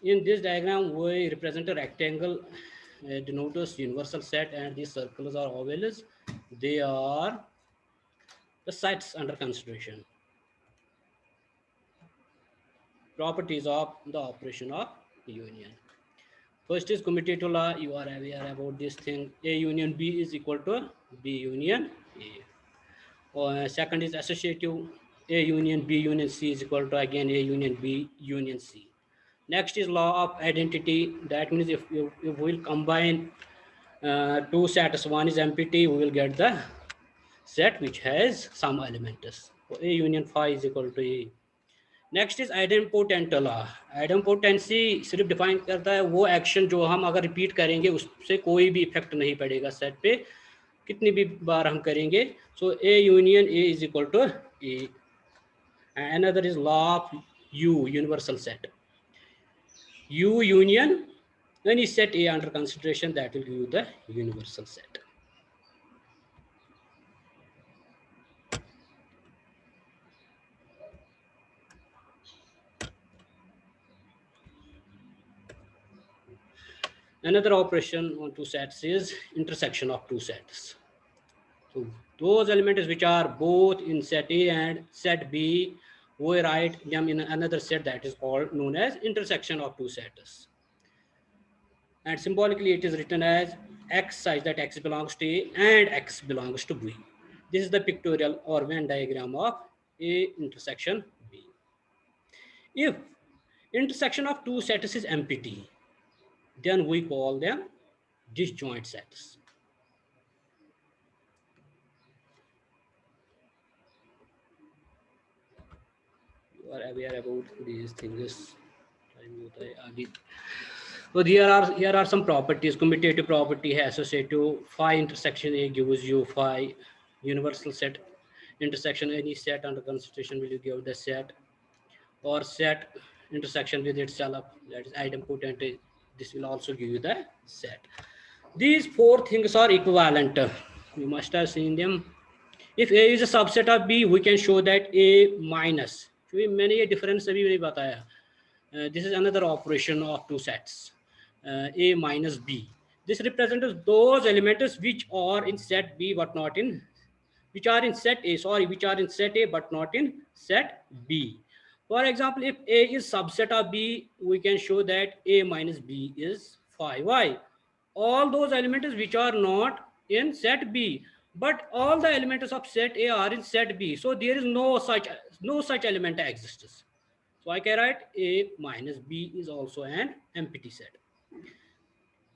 In this diagram, we represent a rectangle denotes universal set, and these circles are ovals. They are the sets under consideration. Properties of the operation of union. First is commutative law. You are aware about this thing. A union B is equal to B union A. Second is associative. A union B union C is equal to again A union B union C. Next is law of identity. That means if we'll combine two sets, one is empty, we will get the set which has some elements. So A union phi is equal to A. Next is idempotent law. Idempotency सिर्फ define करता है वो action जो हम अगर repeat करेंगे उससे कोई भी इफेक्ट नहीं पड़ेगा सेट पे, कितनी भी बार हम करेंगे. So A union A is equal to A. Another is law of U, universal set. U union any set A under consideration, that will give you the universal set. Another operation on two sets is intersection of two sets. So those elements which are both in set A and set B, we write them in another set that is called known as intersection of two sets. And symbolically it is written as X such that X belongs to A and X belongs to B. This is the pictorial or Venn diagram of A intersection B. If intersection of two sets is empty, then we call them disjoint sets. You are aware about these things. So here are some properties. Commutative property है associative. Phi intersection A gives you phi. Universal set intersection any set under consideration will give the set, or set intersection with itself, that is idempotent. This will also give you the set. These four things are equivalent. You must have seen them. If A is a subset of B, we can show that A minus. मैंने ये difference अभी नहीं बताया. This is another operation of two sets. A minus B. This represents those elements which are in set B but not in, which are in set A, which are in set A but not in set B. For example, if A is subset of B, we can show that A minus B is phi. Why? All those elements which are not in set B, but all the elements of set A are in set B. So there is no such element exists. So I can write A minus B is also an empty set.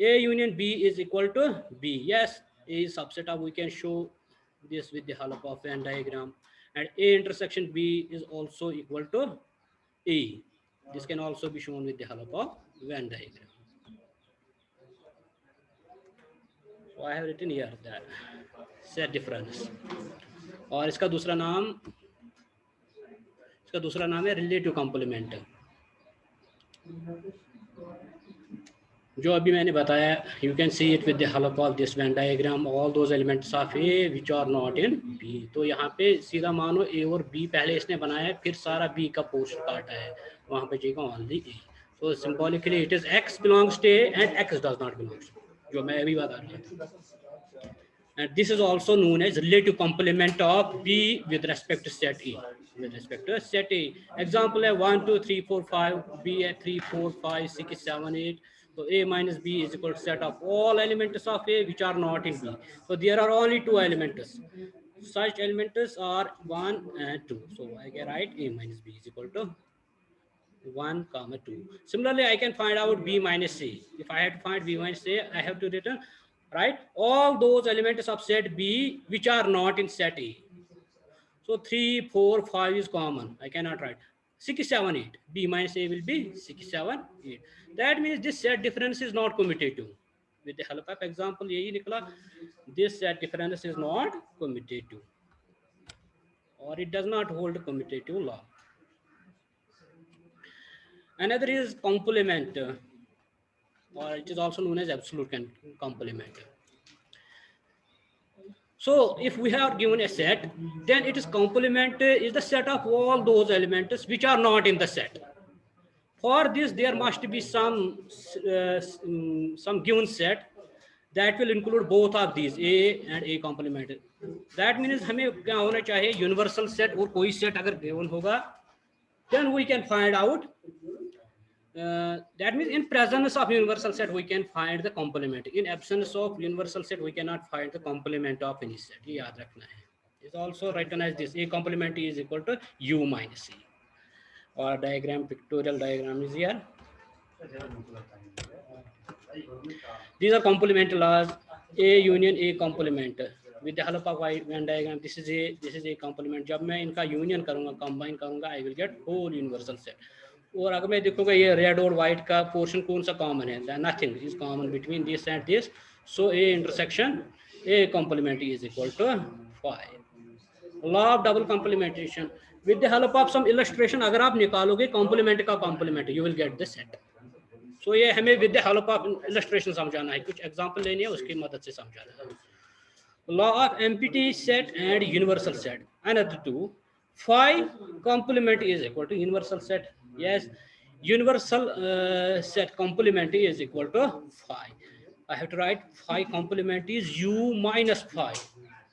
A union B is equal to B. Yes, A is subset of, we can show this with the help of Venn diagram. And A intersection B is also equal to A. This can also be shown with the help of Venn diagram. So I have written here that set difference. और इसका दूसरा नाम है relative complement. जो अभी मैंने बताया, you can see it with the help of this Venn diagram, all those elements of A which are not in B. तो यहाँ पे सीधा मानो A और B पहले इसने बनाया है, फिर सारा B का पोर्शन काटा है, वहाँ पे जाएगा only A. So symbolically it is X belongs to A and X does not belong to A, जो मैं अभी बता रहा था. And this is also known as relative complement of B with respect to set A. With respect to set A. Example है 1, 2, 3, 4, 5, B है 3, 4, 5, 6, 7, 8. So A minus B is equal to set of all elements of A which are not in B. So there are only two elements. Such elements are 1 and 2. So I can write A minus B is equal to 1, 2. Similarly, I can find out B minus A. If I had to find B minus A, I have to return, right, all those elements of set B which are not in set A. So 3, 4, 5 is common. I cannot write 6, 7, 8. B minus A will be 6, 7, 8. That means this set difference is not commutative. With the help of example, this set difference is not commutative, or it does not hold commutative law. Another is complement, or it is also known as absolute complement. So if we have given a set, then it is complement is the set of all those elements which are not in the set. For this, there must be some given set that will include both of these, A and A complement. That means हमें क्या होना चाहिए, universal set और कोई set अगर given होगा, then we can find out. That means in presence of universal set we can find the complement. In absence of universal set we cannot find the complement of any set. ये याद रखना है. It's also written as this: A complement is equal to U minus E. Or diagram, pictorial diagram is here. These are complementary laws. A union A complement. With the help of Venn diagram, this is a complement. जब मैं इनका union करूँगा, combine करूँगा, I will get whole universal set. और अगर मैं देखूँगा ये red और white का portion कौन सा common है, nothing is common between this and this. So A intersection A complement is equal to 5. Law of double complementation. With the help of some illustration, अगर आप निकालोगे complement का complement, you will get the set. So ये हमें with the help of illustration समझाना है, कुछ example लेनी है, उसकी मदद से समझाना है. Law of empty set and universal set. Another two. Phi complement is equal to universal set. Yes, universal set complement is equal to phi. I have to write phi complement is U minus phi.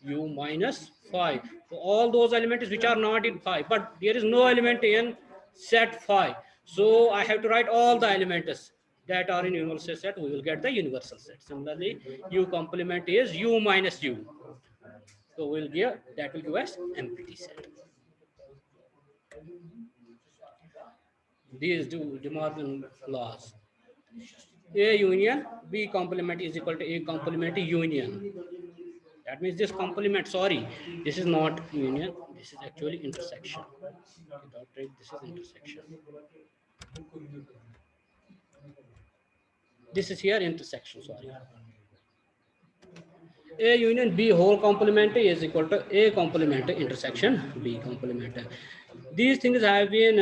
U minus phi. So all those elements which are not in phi, but there is no element in set phi. So I have to write all the elements that are in universal set, we will get the universal set. Similarly, U complement is U minus U. So we'll give, that will give us empty set. These do De Morgan laws. A union B complement is equal to A complement union. That means this complement, sorry, this is not union, this is actually intersection. This is intersection. This is here intersection, sorry. A union B whole complement is equal to A complement intersection B complement. These things have been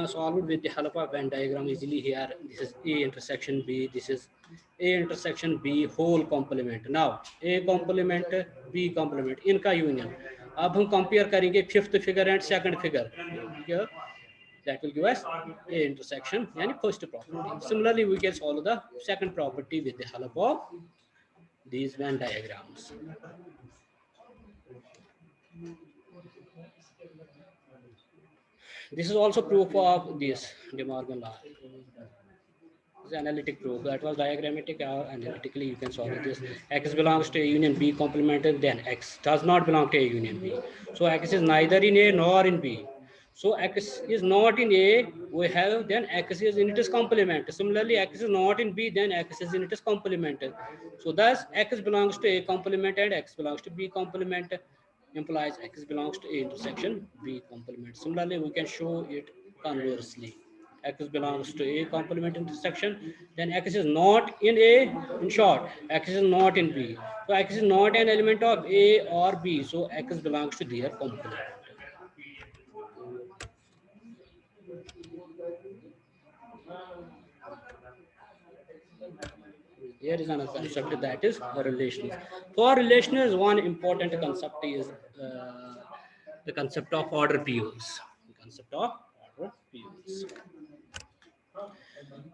solved with the help of Venn diagram easily here. This is A intersection B, this is A intersection B whole complement. Now A complement B complement इनका union. अब हम compare करेंगे fifth figure and second figure. Here that will give us A intersection यानी first property. Similarly, we can solve the second property with the help of these Venn diagrams. This is also proof of this De Morgan law. This is analytic proof. That was diagrammatic or analytically you can solve this. X belongs to A union B complemented, then X does not belong to A union B. So X is neither in A nor in B. So X is not in A, we have then X is in its complement. Similarly, X is not in B, then X is in its complement. So thus X belongs to A complement and X belongs to B complement implies X belongs to A intersection B complement. Similarly, we can show it conversely. X belongs to A complement intersection, then X is not in A, in short, X is not in B. So X is not an element of A or B, so X belongs to their complement. Here is another concept, that is relations. For relations, one important concept is the concept of order pairs. The concept of order pairs.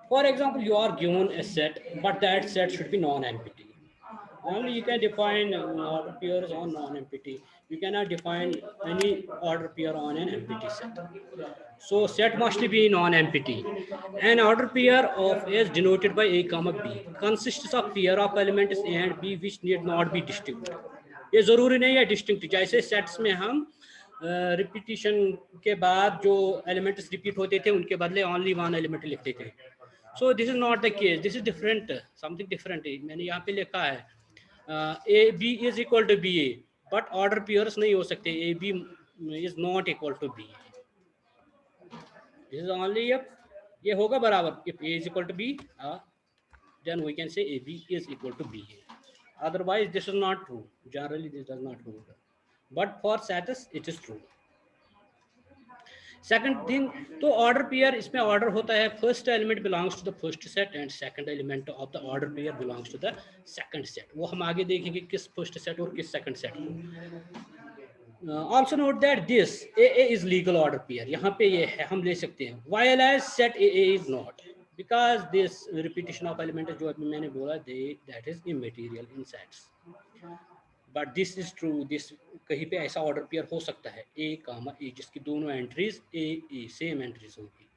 For example, you are given a set, but that set should be non-empty. Only you can define order pairs on non-empty. You cannot define any order pair on an empty set. So set must be non-empty. An order pair of is denoted by A comma B consists of pair of elements A and B which need not be distinct. ये जरूरी नहीं है distinct, जैसे sets में हम repetition के बाद जो एलिमेंट्स रिपीट होते थे उनके बदले ओनली वन एलिमेंट लिखते थे. So this is not the case, this is different, something different है. मैंने यहाँ पे लिखा है A B is equal to B A, but order pairs नहीं हो सकते. A B is not equal to B. This is only if ये होगा बराबर, if A is equal to B then we can say AB is equal to BA. Otherwise, this is not true. Generally, this does not hold. But for status, it is true. Second thing, तो order pair, इसमें order होता है first element belongs to the first set and second element of the order pair belongs to the second set. वो हम आगे देखेंगे किस first set और किस सेकंड सेट को। Also note that this A is legal order pair, यहाँ पे ये है हम ले सकते हैं, while as set A is not, because this repetition of element जो अभी मैंने बोला that is immaterial in sets, but this is true, this कहीं पे ऐसा ऑर्डर पेयर हो सकता है ए कामा ए जिसकी दोनों एंट्रीज ए सेम एंट्रीज होंगी।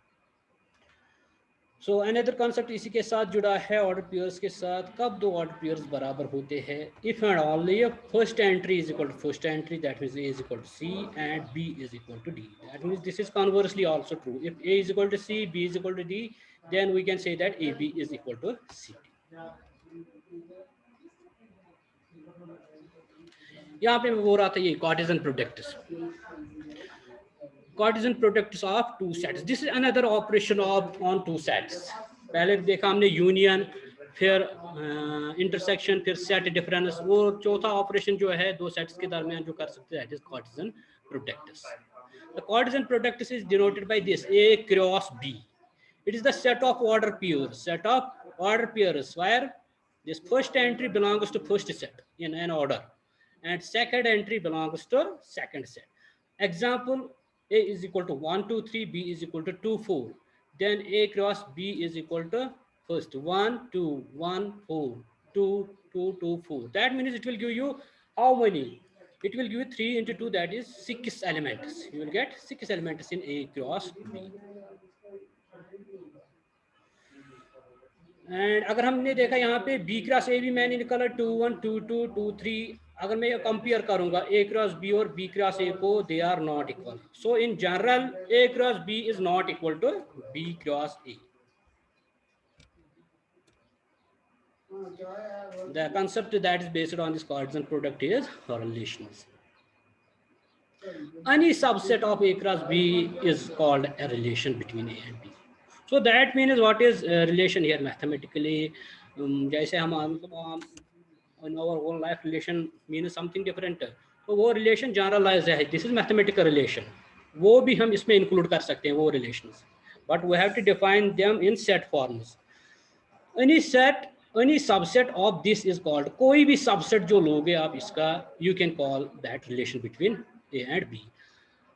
सो अनदर कॉन्सेप्ट इसी के साथ जुड़ा है ऑर्डर पेयर्स के साथ, कब दो ऑर्डर पेयर्स बराबर होते हैं, if and only first entry is equal to first entry, that means A is equal to C and B is equal to D, that means this is conversely also true, if A is equal to C, B is equal to D, then we can say that A B is equal to C D. यहाँ पे मैं बोल रहा था ये Cartesian products, Cartesian products of two sets, this is another operation of on two sets. पहले देखा हमने यूनियन, फिर इंटरसेक्शन, फिर सेट डिफरेंस, वो चौथा ऑपरेशन जो है दो सेट्स के दरमियान जो कर सकते हैं that is Cartesian products. The Cartesian products is denoted by this A cross B, it is the set of order pairs where this first entry belongs to first set in an order and second entry belongs to second set. Example, a is equal to 1 2 3, b is equal to 2 4, then a cross b is equal to first 1 2 1 4 2 2 2 4, that means it will give you how many, it will give you 3 into 2, that is 6 elements, you will get 6 elements in a cross b। And अगर हमने देखा यहाँ पे B cross ए भी मैंने निकाला 2 1 2 2 2 3, अगर मैं कंपेयर करूंगा ए क्रॉस बी और बी क्रॉस ए को, they are not equal, so in general A cross B is not equal to B cross A. The concept that is based on this Cartesian product is relations. Any subset of A cross B is called a relation between A and B. So that means what is relation here mathematically? जैसे हम in our whole life relation means something different. तो वो relation generalized है. This is mathematical relation. वो भी हम इसमें include कर सकते हैं वो relations. But we have to define them in set forms. Any set, any subset of this is called, कोई भी subset जो लोगे आप इसका, you can call that relation between A and B.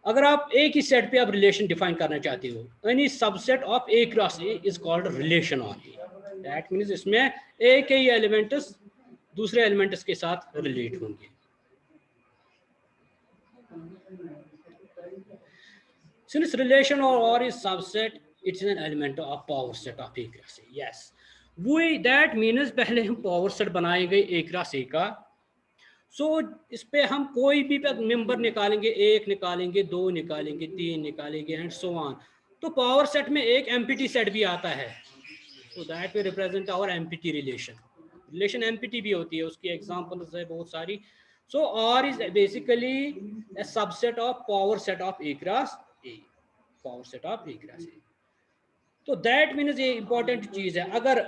अगर आप एक ही सेट पे आप रिलेशन डिफाइन करना चाहते हो, any subset of A cross A is called relation on A, that means इसमें ए के ही एलिमेंट्स दूसरे एलिमेंट्स के साथ रिलेट होंगे। सिंस रिलेशन और is subset, it's an element of power set of A cross A. Yes, वो that means पहले हम पावर सेट बनाएंगे ए क्रॉस ए का, सो इस पे हम कोई भी मेंबर निकालेंगे, एक निकालेंगे, दो निकालेंगे, तीन निकालेंगे एंड सो ऑन। तो पावर सेट में एक एम्प्टी सेट भी आता है, so that will represent our empty relation. Relation empty भी होती है, उसकी एग्जांपल्स है बहुत सारी। So R is basically a subset of power set of A cross A, power set of A cross A. तो दैट मीन्स ये important चीज है, अगर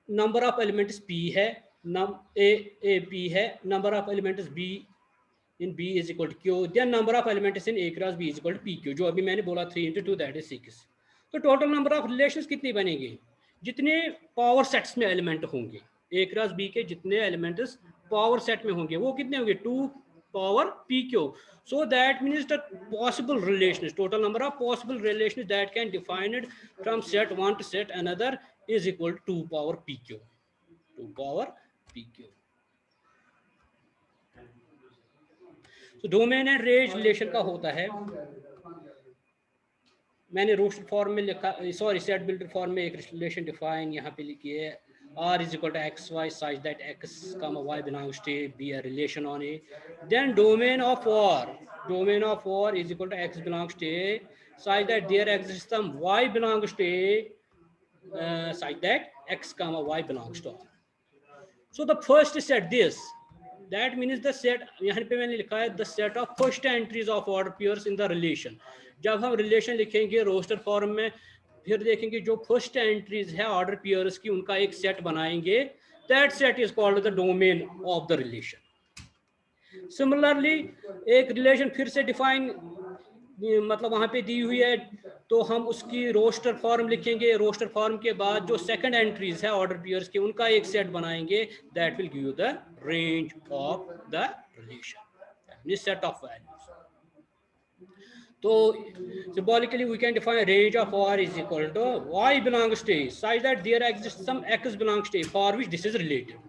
नंबर ऑफ एलिमेंट्स पी है, ए पी है, number of elements B in B is equal to Q, then number of elements in A cross B is equal to P Q, जो अभी मैंने बोला 3 into 2 दैट इज 6। तो total number of relations कितनी बनेंगे, जितने power sets में element होंगे ए क्रॉस बी के, जितने एलिमेंट्स पावर सेट में होंगे वो कितने होंगे, 2 power p q। So that means the possible relations, total number of possible relations that can defined from set 1 to set another is equal to 2 power p q, 2 power p q। तो domain and range relation का होता है, मैंने roster form में लिखा, sorry set builder form में एक relation define यहाँ पे लिखी है, R is equal to xy such that x comma y belongs to A, be a relation on A. Then domain of for is equal to x belongs to A such that there exists some y belongs to A such that x comma y belongs to R. So the first set this, that means the set, यहाँ पे मैंने लिखा है the set of first entries of order pairs in the relation। जब हम relation लिखेंगे roster form में, फिर देखेंगे जो फर्स्ट एंट्रीज है ऑर्डर पेयर्स की, उनका एक सेट बनाएंगे, that set is called the domain of the relation. Similarly एक रिलेशन फिर से डिफाइन मतलब वहाँ पे दी हुई है, तो हम उसकी रोस्टर फॉर्म लिखेंगे। रोस्टर फॉर्म के बाद जो सेकंड एंट्रीज है ऑर्डर पेयर्स के, उनका एक सेट बनाएंगे, that will give you the range of the relation, set of values. तो symbolically we can define a range of R is equal to Y belongs to A such that there exists some X belongs to A for which this is related.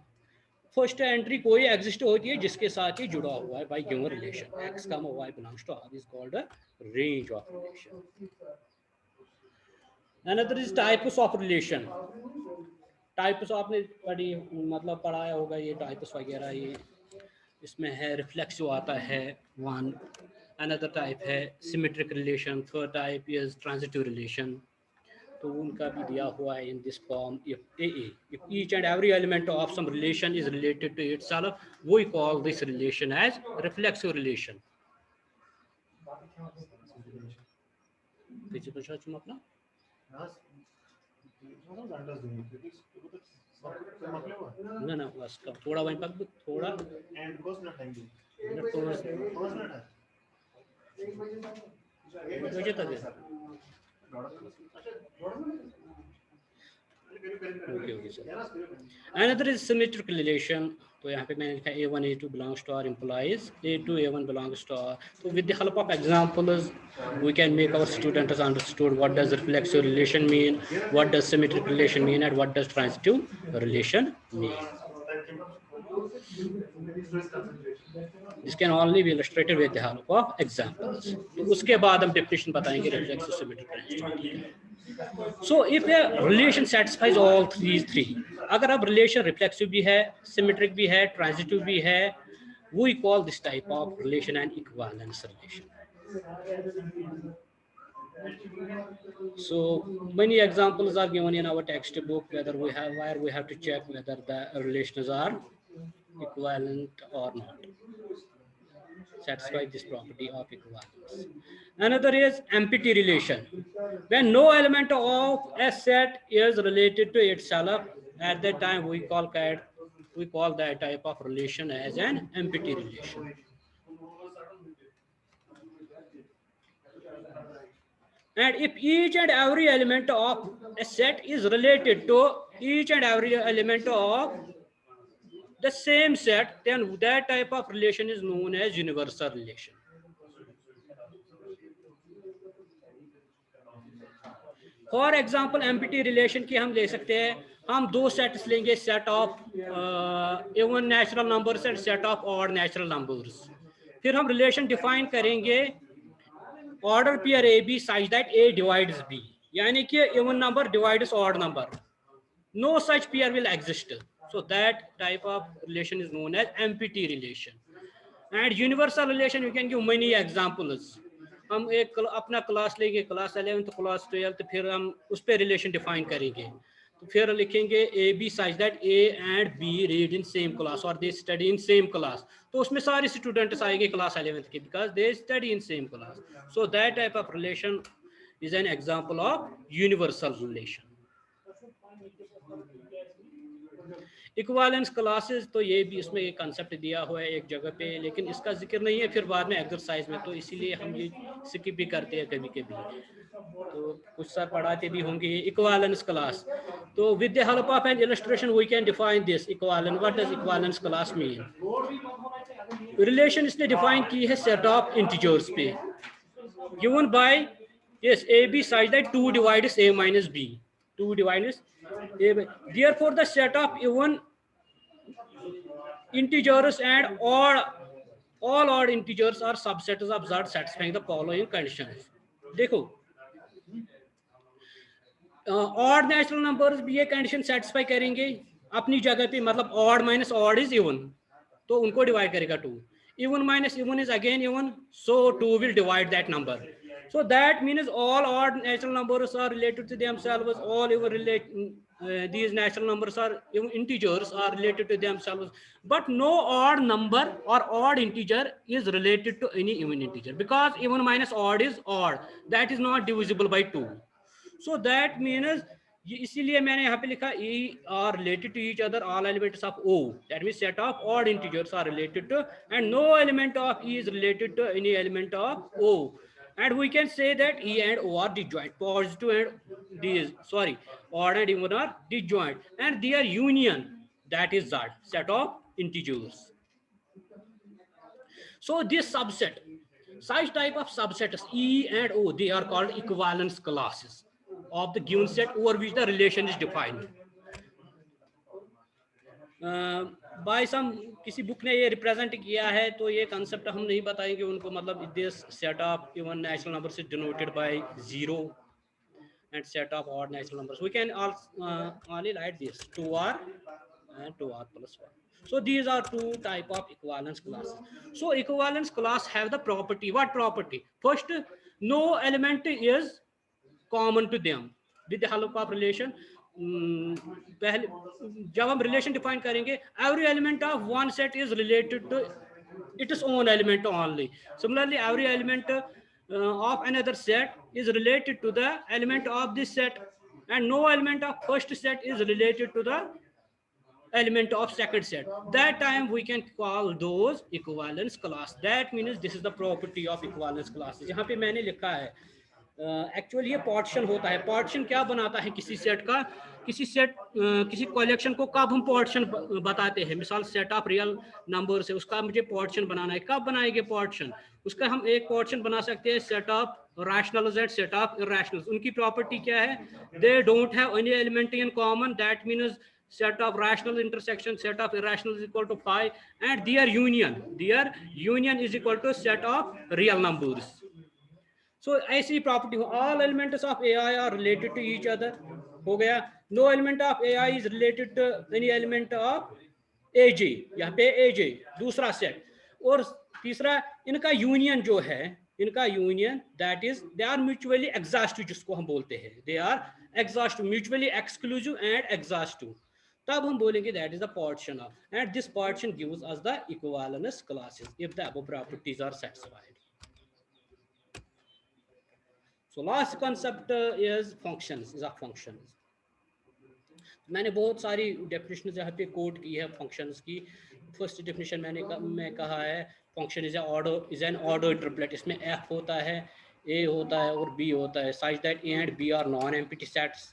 First entry कोई exist होती है जिसके साथ ही जुड़ा हुआ है by given relation, x का y belongs to R is called a range of relation. Another is types of relation. Types आपने पढ़ी, मतलब पढ़ाया होगा ये टाइप्स वगैरह, ये इसमें है रिफ्लेक्स जो आता है वन, अनदर टाइप है symmetric relation, third type is transitive relation. तो उनका भी दिया हुआ है in this form, if each and every element of some relation is related to itself, we call this relation as reflexive relation। अपना ना ना बस थोड़ा वहीं पर थोड़ा okay sir. Another is symmetric relation। तो यहाँ पे मैंने लिखा A1 A2 belongs to R implies A2 A1 belongs to R। तो with the help of examples we can make our students understood what does reflexive relation mean, what does symmetric relation mean, and what does transitive relation mean। This can only be illustrated with the help of examples। तो उसके बाद हम definition बताएंगे reflexive, symmetric, transitive। So if a relation satisfies all these three, अगर अब relation reflexive भी है, symmetric भी है, transitive भी है, we call this type of relation an equivalence relation। So many examples are given in our textbook whether where we have to check whether the relations are equivalent or not, satisfy this property of equivalence। Another is empty relation, when no element of a set is related to itself, at that time we call that type of relation as an empty relation। And if each and every element of a set is related to each and every element of the same set, then that type of relation is known as universal relation। For example empty relation की हम ले सकते हैं, हम दो sets लेंगे, set of even natural numbers and set of odd natural numbers. फिर हम रिलेशन डिफाइन करेंगे order pair A B such that A divides B, यानी कि even number divides odd number, no such pair will exist. So that type of relation is known as empty relation. And universal relation you can give many examples. हम एक अपना class लेंगे, class 11th class 12th, फिर हम उस पर relation define करेंगे। तो फिर लिखेंगे A B such that A and B read in same class और they study in same class. तो उसमें सारे स्टूडेंट्स आएंगे क्लास 11th के, because they study in same class. So that type of relation is an example of universal relation. Equivalence classes, तो ये भी इसमें एक कंसेप्ट दिया हुआ है एक जगह पे, लेकिन इसका जिक्र नहीं है फिर बाद में एक्सरसाइज में, तो इसीलिए हम ये स्किप भी करते हैं कभी कभी। तो कुछ सर पढ़ाते भी होंगे इक्वालेंस क्लास। तो with the help of an illustration we can define this equivalence. What does equivalence class mean? Relation इसने डिफाइन की है सेट ऑफ इंटीजर्स पे, given by yes ab such that 2 divides a minus b, 2 divides a by, therefore the set of even integers and all odd integers are subsets of z satisfying the following conditions। देखो odd natural numbers भी ये condition satisfy करेंगे अपनी जगह पे, मतलब odd minus odd is even, तो उनको डिवाइड करेगा 2, even minus even is again even, so 2 will divide that number. So that means all odd natural numbers are related to themselves, all even these natural numbers are even integers are related to themselves, but no odd number or odd integer is related to any even integer, because even minus odd is odd, that is not divisible by 2। So that means इसीलिए मैंने यहाँ पे लिखा E are related to each other, all elements of O, that means set of odd integers are related to, and no element of E is related to any element of O, And we can say that E and O are disjoint. Positive and D is, sorry, odd and even are disjoint. And their union, that is Z, set of integers. So this subset, such type of subsets E and O, they are called equivalence classes of the given set over which the relation is defined. By some किसी book ने ये represent किया है, तो ये concept हम नहीं बताएंगे उनको, मतलब this set of even natural numbers is denoted bye 0 and set of odd natural numbers. We can also only write this 2r and 2r plus 1. So these are two type of equivalence classes. So equivalence class have the property. What property? First, no element is common to them with the help of relation. पहले जब हम relation define करेंगे, every element of one set is related to its own element only. Similarly, every element of another set is related to the element of this set, and no element of first set is related to the element of second set. That time we can call those equivalence class. That means this is the property of equivalence classes. यहाँ पे मैंने लिखा है actually ये partition होता है. Partition क्या बनाता है किसी सेट का, किसी सेट किसी कलेक्शन को कब हम पार्टीशन बताते हैं. मिसाल सेट ऑफ रियल नंबर से उसका मुझे पार्टीशन बनाना है, कब बनाएंगे पार्टीशन? उसका हम एक पार्टीशन बना सकते हैं set of rationals and set of irrationals. उनकी प्रॉपर्टी क्या है? They don't have any element in common. That means set of rational intersection set of irrational is equal to phi, and their union is equal to set of real numbers. So ऐसी property हो, all elements of AI are related to each other. हो गया. No element of AI is related to any element of AJ. यहाँ पे AJ दूसरा set. और तीसरा इनका यूनियन जो है, इनका union that is they are mutually exhaustive, जिसको हम बोलते हैं. They are exhaustive, mutually exclusive and exhaustive. तब हम बोलेंगे that is the partition of, and this partition gives us the equivalence classes if the above properties are satisfied. So last concept is functions, is of functions. मैंने बहुत सारी definition यहाँ पे coat की है फंक्शंस की. फर्स्ट डेफिनेशन मैं कहा है function is an order triplet. इसमें एफ होता है, ए होता है और बी होता है, such that A and B are non empty sets.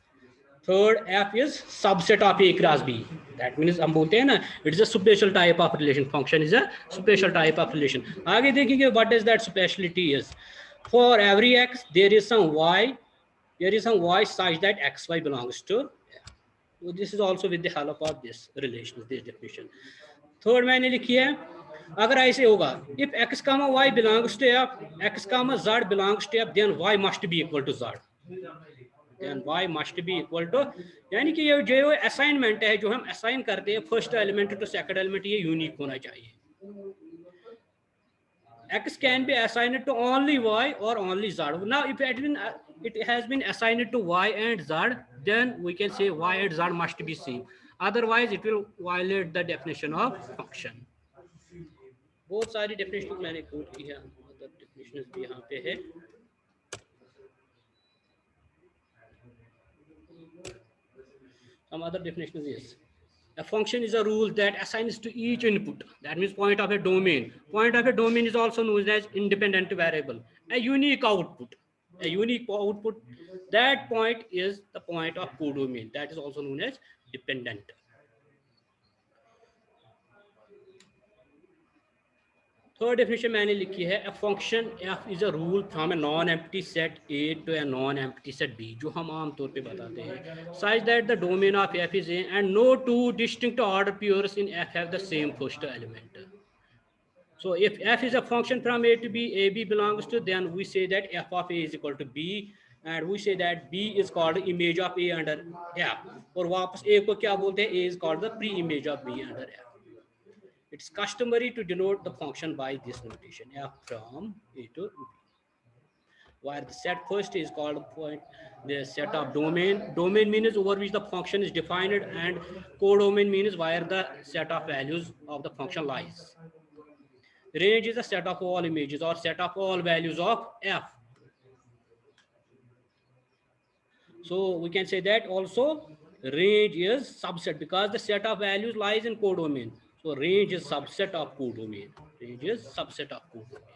Third, F is subset of A cross B. That means हम बोलते हैं ना, it is a special type of relation. Function is a special type of relation. आगे देखेंगे what is that speciality is. For every x, there is some y such that xy belongs to f. So this is also with the help of this relation, this definition. Third मैंने लिखी है, अगर ऐसे होगा, if x comma y belongs to f, x comma z belongs to f, then y must be equal to z. Then y must be equal to, यानी कि ये जो असाइनमेंट है, जो हम असाइन करते हैं first element to second element, ये यूनिक होना चाहिए. X can be assigned to only y or only z. Now, if it has been assigned to y and z, then we can say y and z must be same. Otherwise, it will violate the definition of function. बहुत सारी definitions मैंने coat की है, other definitions भी यहाँ पे है. Some other definitions is, a function is a rule that assigns to each input, that means point of a domain. Point of a domain is also known as independent variable. A unique output, that point is the point of codomain, that is also known as dependent. Third definition मैंने लिखी है, a function f is a rule from a non-empty set A to a non-empty set B, जो हम आम तौर पे बताते हैं, such that the domain of f is A and no two distinct order pairs in f have the same first element. So if f is a function from A to B, AB belongs to, then we say that f of A is equal to B, and we say that B is called image of A under f, और वापस A को क्या बोलते हैं, A is called the pre-image of B under f. It's customary to denote the function by this notation, f from A to B, where the set first is called point, the set of domain. Domain means over which the function is defined, and codomain means where the set of values of the function lies. Range is a set of all images or set of all values of f. So we can say that also range is subset because the set of values lies in codomain. So range is subset of codomain. Range is subset of codomain.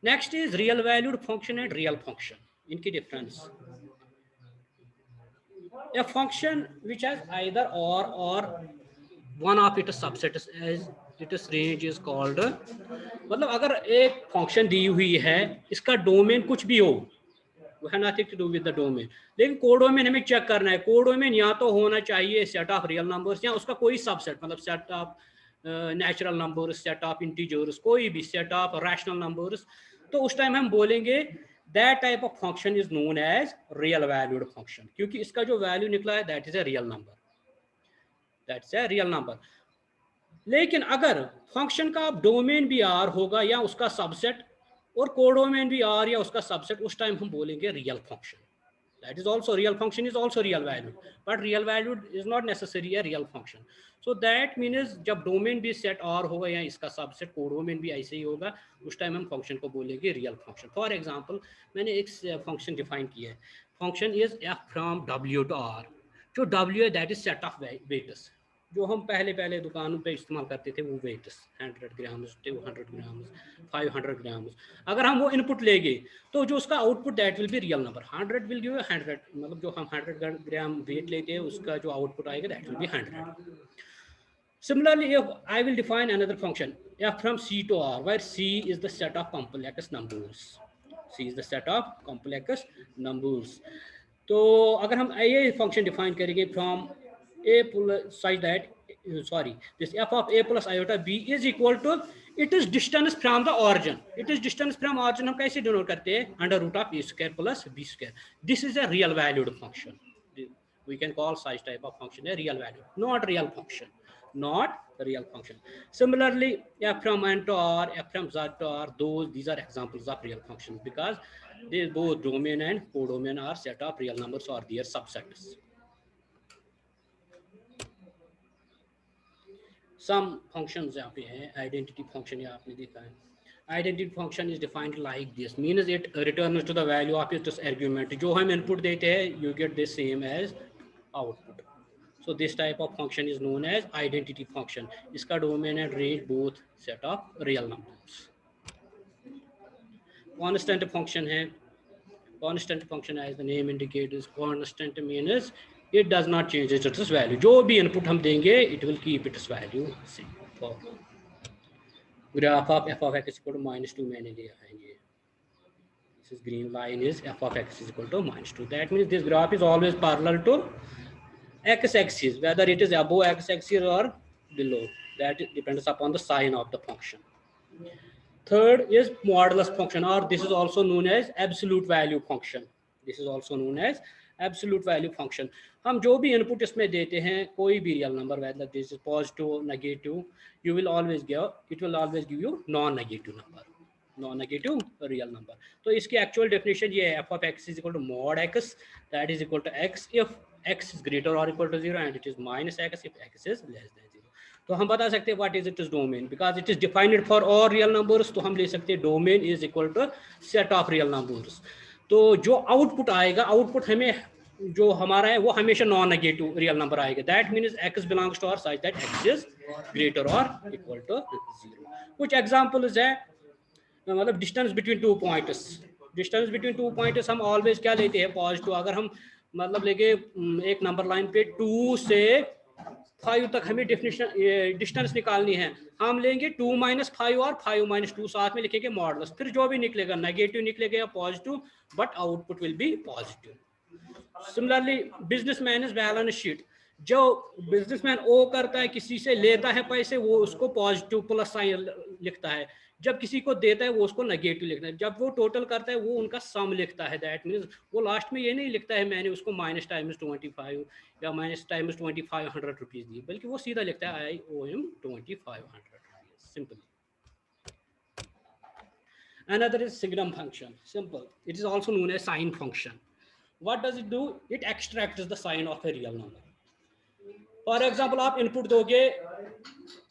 Next is real valued function and real function. इनकी difference. A function which has either or one of its subsets as its range is called, मतलब अगर एक function दी हुई है, इसका domain कुछ भी हो, वो है nothing to do with the domain, लेकिन कोडोमेन हमें चेक करना है. कोडोमेन या तो होना चाहिए सेट ऑफ रियल नंबर्स या उसका कोई सबसेट, मतलब set of natural numbers, set of integers, कोई भी सेट ऑफ रैशनल नंबर्स. तो उस टाइम हम बोलेंगे that type of function is known as real valued function, क्योंकि इसका जो वैल्यू निकला है that is a real number, that's a real number. लेकिन अगर फंक्शन का डोमेन भी आर होगा या उसका सबसेट और कोडोमेन भी आर या उसका सबसेट, उस टाइम हम बोलेंगे real function. That is also real function is also real valued, but real valued is not necessarily a real function. So that means जब डोमेन भी सेट और होगा या इसका सबसेट कोडोमेन भी ऐसे ही होगा, उस टाइम हम फंक्शन को बोलेंगे रियल फंक्शन. फॉर एग्जांपल मैंने एक फंक्शन डिफाइन किया है. Function is F from W to R. जो डब्ल्यू है that is set of weights, जो हम पहले दुकानों पे इस्तेमाल करते थे, वो वेट्स 100 ग्राम्स, 200 ग्राम्स, 500 ग्राम्स. अगर हम वो इनपुट लेंगे तो जो उसका output that will be real number. 100 will give 100, मतलब जो हम 100 ग्राम वेट लेते हैं उसका जो आउटपुट आएगा that will be 100. Similarly, if I will define another function f from c to r, where c is the set of complex numbers, c is the set of complex numbers. तो अगर हम ये function define करेंगे from a plus such that, sorry, this f of a plus iota b is equal to, it is distance from the origin. It is distance from origin हम कैसे denote करते हैं, under root of a square plus b square. This is a real valued function. We can call such type of function a real value, not real function, not real function. Similarly, f from n to r, f from z to r, these are examples of real functions because they both domain and codomain are set of real numbers or their subsets. Some functions यहाँ पे है, identity function या आपने देखा है. Identity function is defined like this, means it returns to the value of its argument. जो हम input देते हैं, you get the same as output. So this type of function is known as identity function. इसका domain and range both set of real numbers. Constant function है. Constant function, as the name indicates, constant means it does not change its value. जो भी input हम देंगे, it will keep its value same. For graph of f of x is equal to -2 मैंने लिया है ये. This is green line is f of x is equal to -2. That means this graph is always parallel to x-axis, whether it is above x-axis or below. That depends upon the sign of the function. Third is modulus function, or this is also known as absolute value function. This is also known as absolute value function. हम जो भी input इसमें देते हैं, कोई भी real number, whether this is positive, negative, you will always give, it will always give you non-negative number, non-negative real number. तो इसकी actual definition ये है, f of x is equal to mod x, that is equal to x if x is greater or equal to 0, and it is minus x if x is less than 0. तो हम बता सकते हैं what is it is domain, because it is defined for all real numbers. तो हम ले सकते हैं domain is equal to set of real numbers. तो जो आउटपुट आएगा, आउटपुट हमें जो हमारा है वो हमेशा नॉन नेगेटिव रियल नंबर आएगा. That means X belongs to R such that X is greater और इक्वल टू 0. कुछ एग्जांपल्स है, मतलब distance between two points. Distance between two points हम ऑलवेज क्या लेते हैं, पॉजिटिव. अगर हम मतलब लेके एक नंबर लाइन पे 2 से 5 तक हमें डिस्टेंस निकालनी है, हम लेंगे 2 - 5 और 5 - 2, साथ में लिखेंगे मॉडुलस. फिर जो भी निकलेगा नेगेटिव निकलेगा या positive, but output will be positive. Similarly businessman is balance sheet. जो बिजनेसमैन ओ करता है, किसी से लेता है पैसे, वो उसको पॉजिटिव प्लस साइन लिखता है. जब किसी को देता है वो उसको नेगेटिव लिखता है. जब वो टोटल करता है वो उनका सम लिखता है. दैट मीन्स वो लास्ट में ये नहीं लिखता है मैंने उसको -25 या -2500 रुपीज दी, बल्कि वो सीधा लिखता है I O M 2500 rupees. Simple. Another is signum function. Simple. It is also known as sign function. What does it do? It extracts the sign of a real number. For example आप input दोगे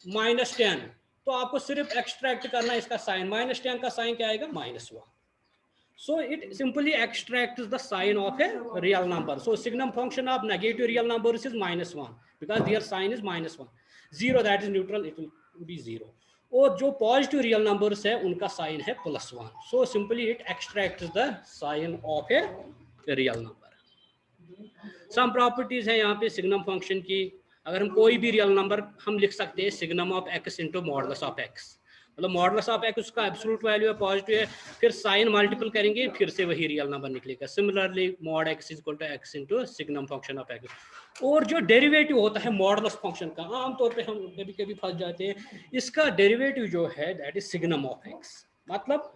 -10, तो आपको सिर्फ extract करना है इसका sign. -10 का sign क्या आएगा, -1. So it simply extracts the sign of a real number. So signum function of negative real number is -1 because their sign is -1. 0 that is neutral, it will be 0. और जो positive real numbers है उनका sign है +1. So simply it extracts the sign of a real number. Some properties है यहाँ पे signum function की. अगर हम कोई भी रियल नंबर हम लिख सकते हैं signum of x into modulus of x. मतलब मॉडुलस ऑफ x उसका एब्सोल्यूट वैल्यू है, पॉजिटिव है, फिर साइन मल्टीपल करेंगे, फिर से वही रियल नंबर निकलेगा. Similarly mod x is equal to x into signum function of x. और जो डेरिवेटिव होता है मॉडुलस फंक्शन का, आमतौर पे हम कभी कभी फंस जाते हैं, इसका डेरिवेटिव जो है that is signum of x. मतलब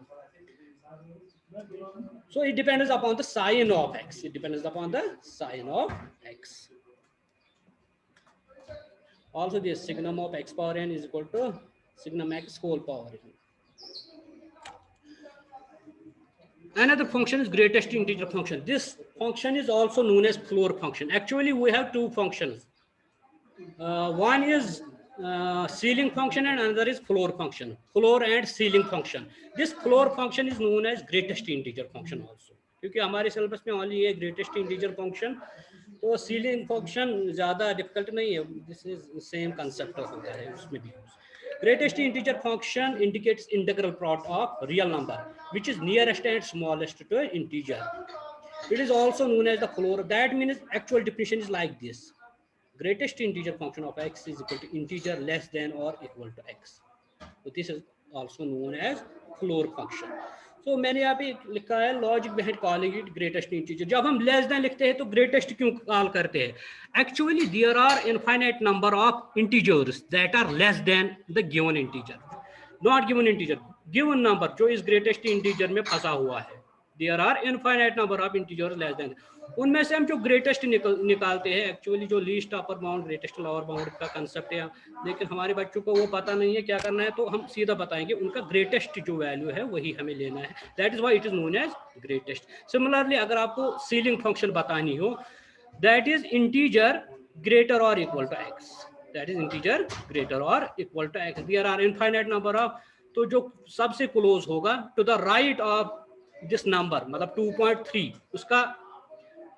so it depends upon the sign of x. It depends upon the sign of x. Also this signum of x power n is equal to signum x whole power n. Another function is greatest integer function. This function is also known as floor function. Actually we have two functions. One is ceiling function and another is floor function. Floor and ceiling function. This floor function is known as greatest integer function also. क्योंकि हमारे syllabus में only ये greatest integer function, तो ceiling function ज़्यादा difficult नहीं है. This is same concept होता है उसमें भी. Greatest integer function indicates integral part of real number which is nearest and smallest to an integer. It is also known as the floor. That means actual definition is like this. Greatest integer function of x is equal to integer less than or equal to x. So this is also known as floor function. So मैंने यहाँ पे लिखा है logic behind calling it greatest integer. जब हम less than लिखते हैं तो ग्रेटेस्ट क्यों कॉल करते हैं? Actually there are infinite number of integers that are less than the given integer. Not given integer, given number जो इस ग्रेटेस्ट इंटीजर में फंसा हुआ है. There are infinite number of integers less than. उनमें से हम जो ग्रेटेस्ट निकालते हैं, एक्चुअली जो least upper bound greatest lower bound का कंसेप्ट है, लेकिन हमारे बच्चों को वो पता नहीं है क्या करना है, तो हम सीधा बताएंगे उनका ग्रेटेस्ट जो वैल्यू है वही हमें लेना है. That is why it is known as greatest. Similarly अगर आपको सीलिंग फंक्शन बतानी हो, दैट इज इंटीजर ग्रेटर और equal to x. That is integer greater और equal to x. There are infinite number of, तो जो सबसे क्लोज होगा to the right of this number, मतलब 2.3,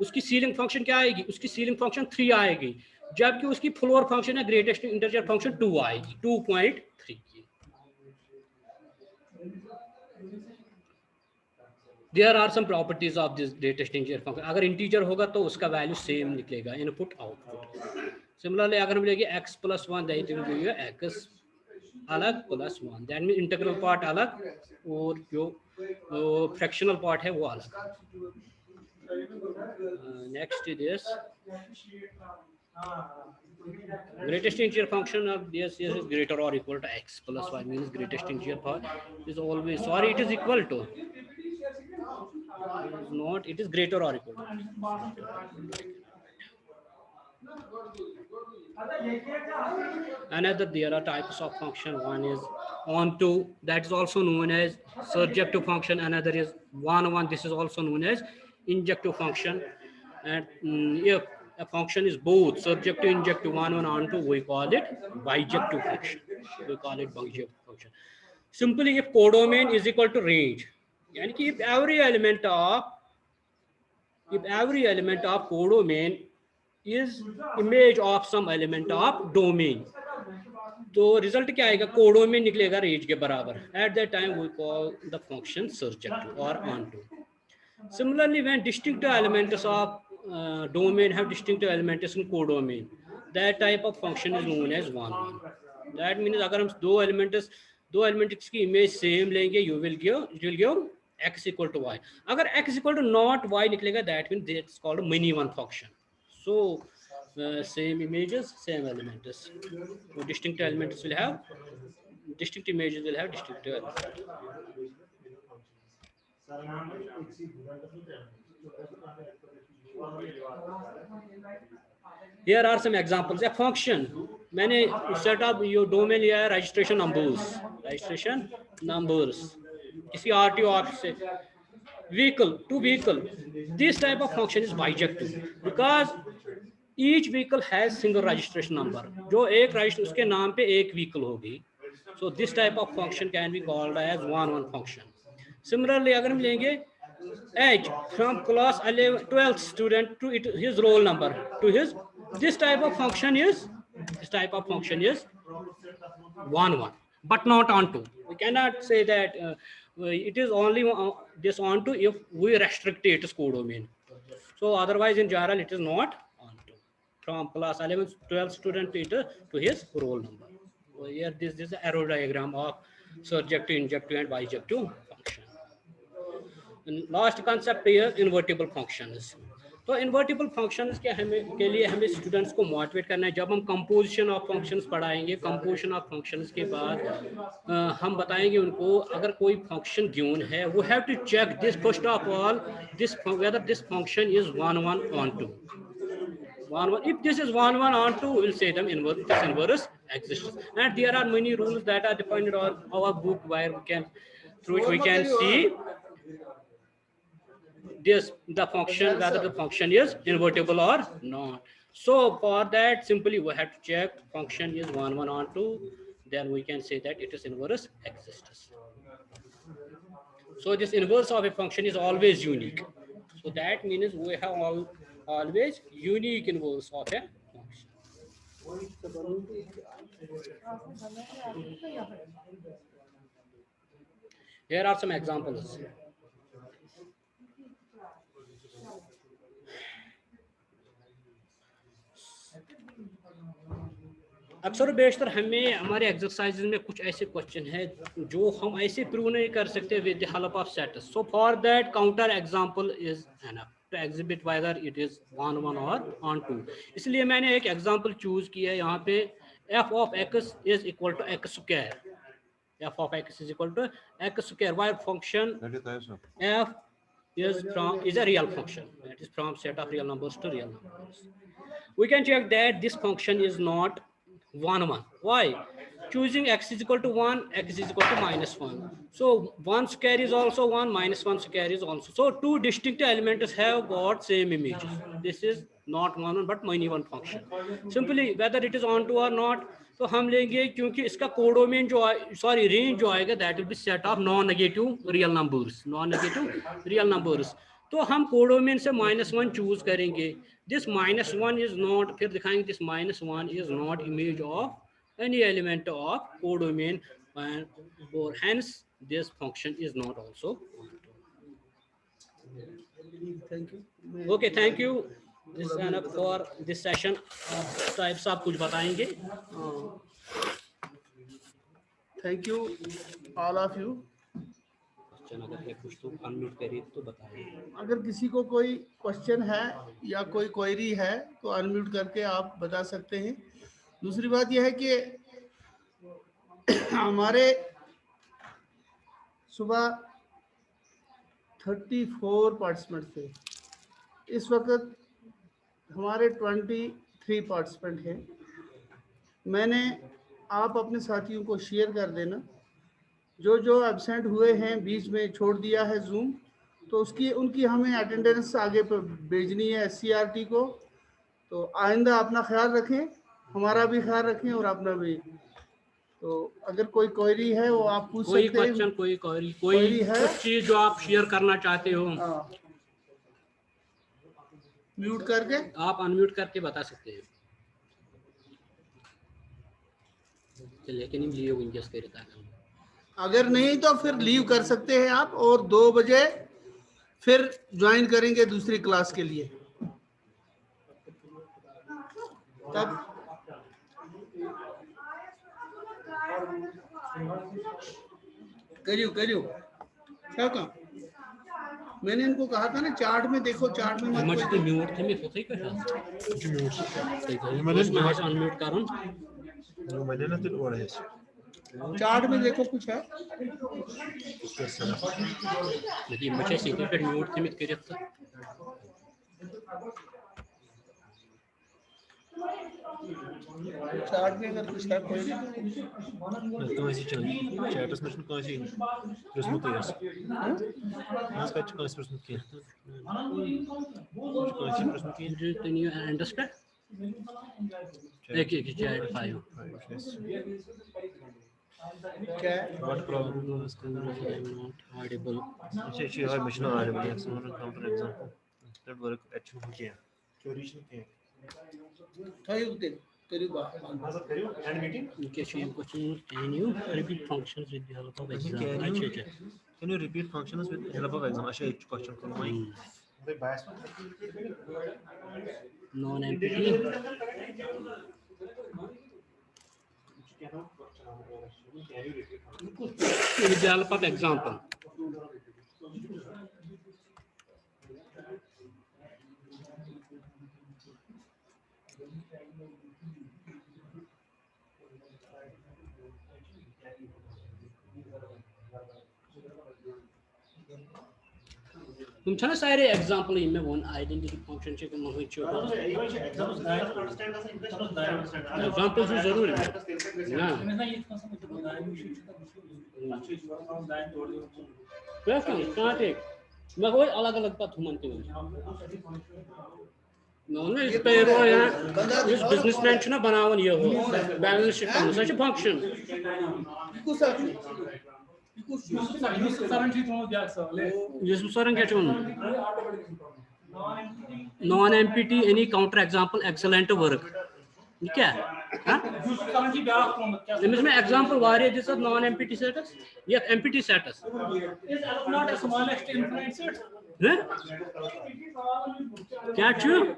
उसकी सीलिंग फंक्शन क्या आएगी? उसकी सीलिंग फंक्शन 3 आएगी, जबकि उसकी फ्लोर फंक्शन है ग्रेटेस्ट इंटीजर फंक्शन 2 आएगी, 2.3 की. There are some properties of this greatest integer function. अगर इंटीजर होगा तो उसका वैल्यू सेम निकलेगा, इनपुट आउटपुट. सिमिलरली अगर हम लेंगे x + 1, that will give you x अलग +1, दैट मीन इंटीग्रल पार्ट अलग और जो फ्रैक्शनल पार्ट है वो अलग. Next is this greatest integer function of this is greater or equal to x + 1, means greatest integer part is always, sorry, it is equal to, it is not, it is greater or equal to. Another, there are types of function. One is onto, that is also known as surjective function. Another is one. This is also known as injective function. And if a function is both surjective, injective, one onto, we call it bijective function. We call it bijective function. Simply, if codomain is equal to range, and if every element of codomain is image of some element of domain, तो result क्या आएगा? Codomain निकलेगा range के बराबर. At that time we call the function surjective or onto. Similarly, when distinctive elements of domain have distinctive elements in codomain, that type of function is known as one. That means अगर हम दो elements की image same लेंगे, it will give x equal to y. अगर x equal to not y निकलेगा, that means it's called many one function. So same images, same elements. So distinct elements will have distinct images will have distinct elements. Here are some examples. A function, मैंने set up your domain लिया है registration numbers, किसी RTO office से, vehicle to vehicle. This type of function is bijective because each vehicle has single registration number. जो एक register उसके नाम पे एक vehicle होगी. So this type of function can be called as one function. Similarly, अगर हम लेंगे age from class 12th student to his roll number to his, this type of function is one. but not onto. We cannot say that it is only this onto if we restrict its codomain. So otherwise, in general, it is not onto. From class 11, 12 student to his roll number. So here, this is the arrow diagram of surjective, injective, and bijective function. And last concept here, invertible functions. तो invertible functions के लिए हमें students को motivate करना है. जब हम composition of functions पढ़ाएंगे, कंपोजिशन ऑफ फंक्शंस के बाद हम बताएंगे उनको अगर कोई फंक्शन गिवन है, वो have to check this first of all this whether this function is 1 1 on 2. 1 1. If this is 1 1 on 2, we'll say them inverse. This inverse exists, and there are many rules that are defined on our book where we can through which we can see this the function whether the function is invertible or not. So for that, simply we have to check function is 1 1 on 2, then we can say that it is inverse exists. So this inverse of a function is always unique. So that means we have always unique inverse of a function. Here are some examples. अक्सर बेशतर हमें हमारे exercises में कुछ ऐसे question है जो हम ऐसे प्रूव नहीं कर सकते with the help of sets. So for that counter example is enough to exhibit whether it is 1 1 और on 2. इसलिए मैंने एक एग्जांपल चूज किया है यहाँ पे. f of x is equal to x square. f of x is equal to x square, while function f is a real function, that is from set of real numbers to real numbers. We can check that this function is not 1 1. Why? Choosing x is equal to 1, x is equal to -1. So 1 square is also 1, -1 square is also. So two distinct elements have got same images. This is not 1 1 but many one function. Simply whether it is onto or not, तो हम लेंगे क्योंकि इसका codomain जो sorry range जो आएगा that will be set of non negative real numbers. तो हम कोडोमेन से -1 चूज करेंगे. दिस -1 इज नॉट, फिर दिखाएंगे this -1 is not image of any element of codomain और hence this function is not also. Okay, thank you. This is enough for this session. साहिब साहब कुछ बताएंगे. Thank you all of you. अगर है कुछ तो अनम्यूट करिए तो बताइए. अगर किसी को कोई क्वेश्चन है या कोई क्वेरी है तो अनम्यूट करके आप बता सकते हैं. दूसरी बात यह है कि हमारे सुबह 34 पार्टिसिपेंट थे. इस वक्त हमारे 23 पार्टिसिपेंट हैं. मैंने आप अपने साथियों को शेयर कर देना. जो एब्सेंट हुए हैं, बीच में छोड़ दिया है जूम, तो उनकी हमें अटेंडेंस आगे पर भेजनी है SCRT को. तो आइंदा अपना ख्याल रखें, हमारा भी ख्याल रखें और अपना भी. तो अगर कोई क्वेरी है वो आप पूछ सकते हैं. कोई क्वेश्चन, कोई क्वेरी, कोई है कुछ चीज जो आप शेयर करना चाहते हो, म्यूट करके आप अनम्यूट करके बता सकते हैं. लेकिन लीव इंजस के रहता है. अगर नहीं तो फिर लीव कर सकते हैं आप, और 2 बजे फिर ज्वाइन करेंगे दूसरी क्लास के लिए. तब करियो क्या कहा मैंने इनको कहा था ना, चार्ट में देखो, चार्ट में मत मुझे म्यूट थे मैं फोटो ही कर रहा था. मैंने अनम्यूट करूं मैंने ना तो ओढ़े चार्ट में देखो कुछ है. लेकिन मुझे सीधे पे म्यूट थे मैं कर रहा था. चार्ट में अगर कुछ है कोई कौन-सी चैटस में कौन-सी प्रश्न यार आज का कौन-सी प्रश्न किया कौन-सी प्रश्न किया. Can you understand? एक चैट 5 क्या what problem is not audible. अच्छा है मिशन ऑडिबल है. So counter example that work actually किया क्वेरीशन किया था. And meeting Question can you repeat functions with the help of example? Can you repeat functions with help of example? अच्छा एक क्वेश्चन करो भाई भाई बायस Non-empty with the help of example. तुम छना सारे एग्जांपल में वन आइडेंटिटी फंक्शन से मन होय छ एग्जांपल से जरूर है ना कहां थे मैं कोई अलग-अलग बात हुमनते हैं ना इस पे वो यार इस बिजनेसमैन छ ना बनावन ये हो बैलेंस शीट का सच फंक्शन Yusuf Saran क्या चुन non-empty any counter example excellent work क्या हाँ इसमें example वारिये जैसा non-empty status या empty status Is not a smallest infinite set? हैं क्या चुन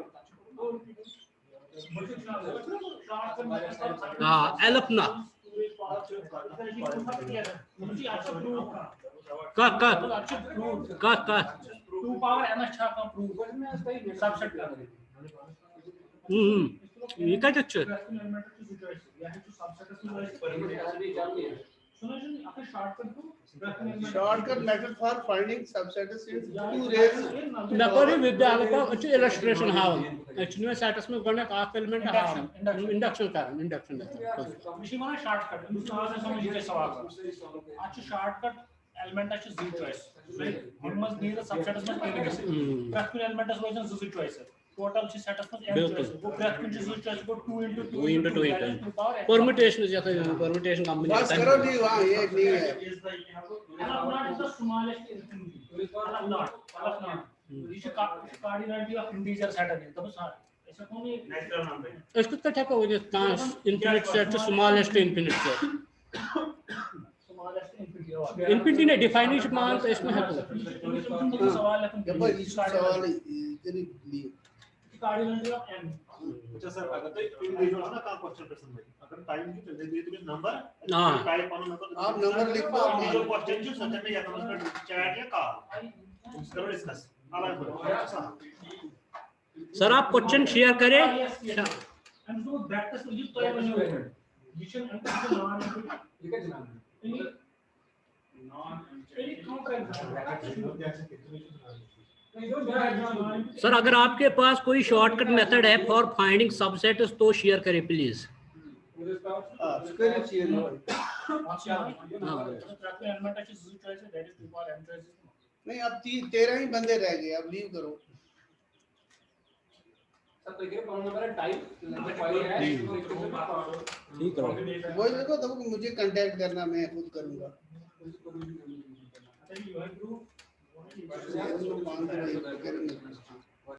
हाँ एलपना का 2 power n अच्छा का proof सबसेट कर ये क्या चक्कर Shortcut method for finding subsets is to raise. मैं कोई विद्यालय का अच्छी illustration हावन एक्चुअली में status में गणना का element हावन induction कारण induction मिशी माना shortcut आज समझिए सवाल आज shortcut element अच्छी z choice हम मत नहीं तो subset में क्या लिखेंगे प्रत्येक element है वजन z choice total ची सेटअप में n choice वो प्रत्येक ची z choice को 2 into 2 permutation जैसा permutation combination बस करो नहीं वहाँ ये नहीं है not is the smallest infinity not this is cardinality of integer set again तब सार ऐसा कौन है नेचुरल नंबर इसको क्या कहते हैं वो infinite set to smallest infinite set smallest infinity infinity ने definition मान तो इसमें है तो सवाल है जब भाई इस सवाल इतनी लिए cardinality of n अच्छा सर अगर तो इंडिविजुअल है ना का क्वेश्चन प्रश्न में अगर टाइम की चल जाए तो नंबर हां टाइप ऑन नंबर आप नंबर लिख दो जो क्वेश्चन जो सच में या तो उसमें चैट या कॉल करो डिस्कस अलग सर आप क्वेश्चन शेयर करें and so that is you तो बने हुए हैं you should enter the non sir अगर आपके पास कोई शॉर्टकट मेथड है फॉर फाइंडिंग सबसेट्स तो शेयर करें प्लीज नहीं अब 13 ही बंदे रह गए अब लीव करो ठीक है वो देखो तो मुझे कांटेक्ट करना मैं खुद करूंगा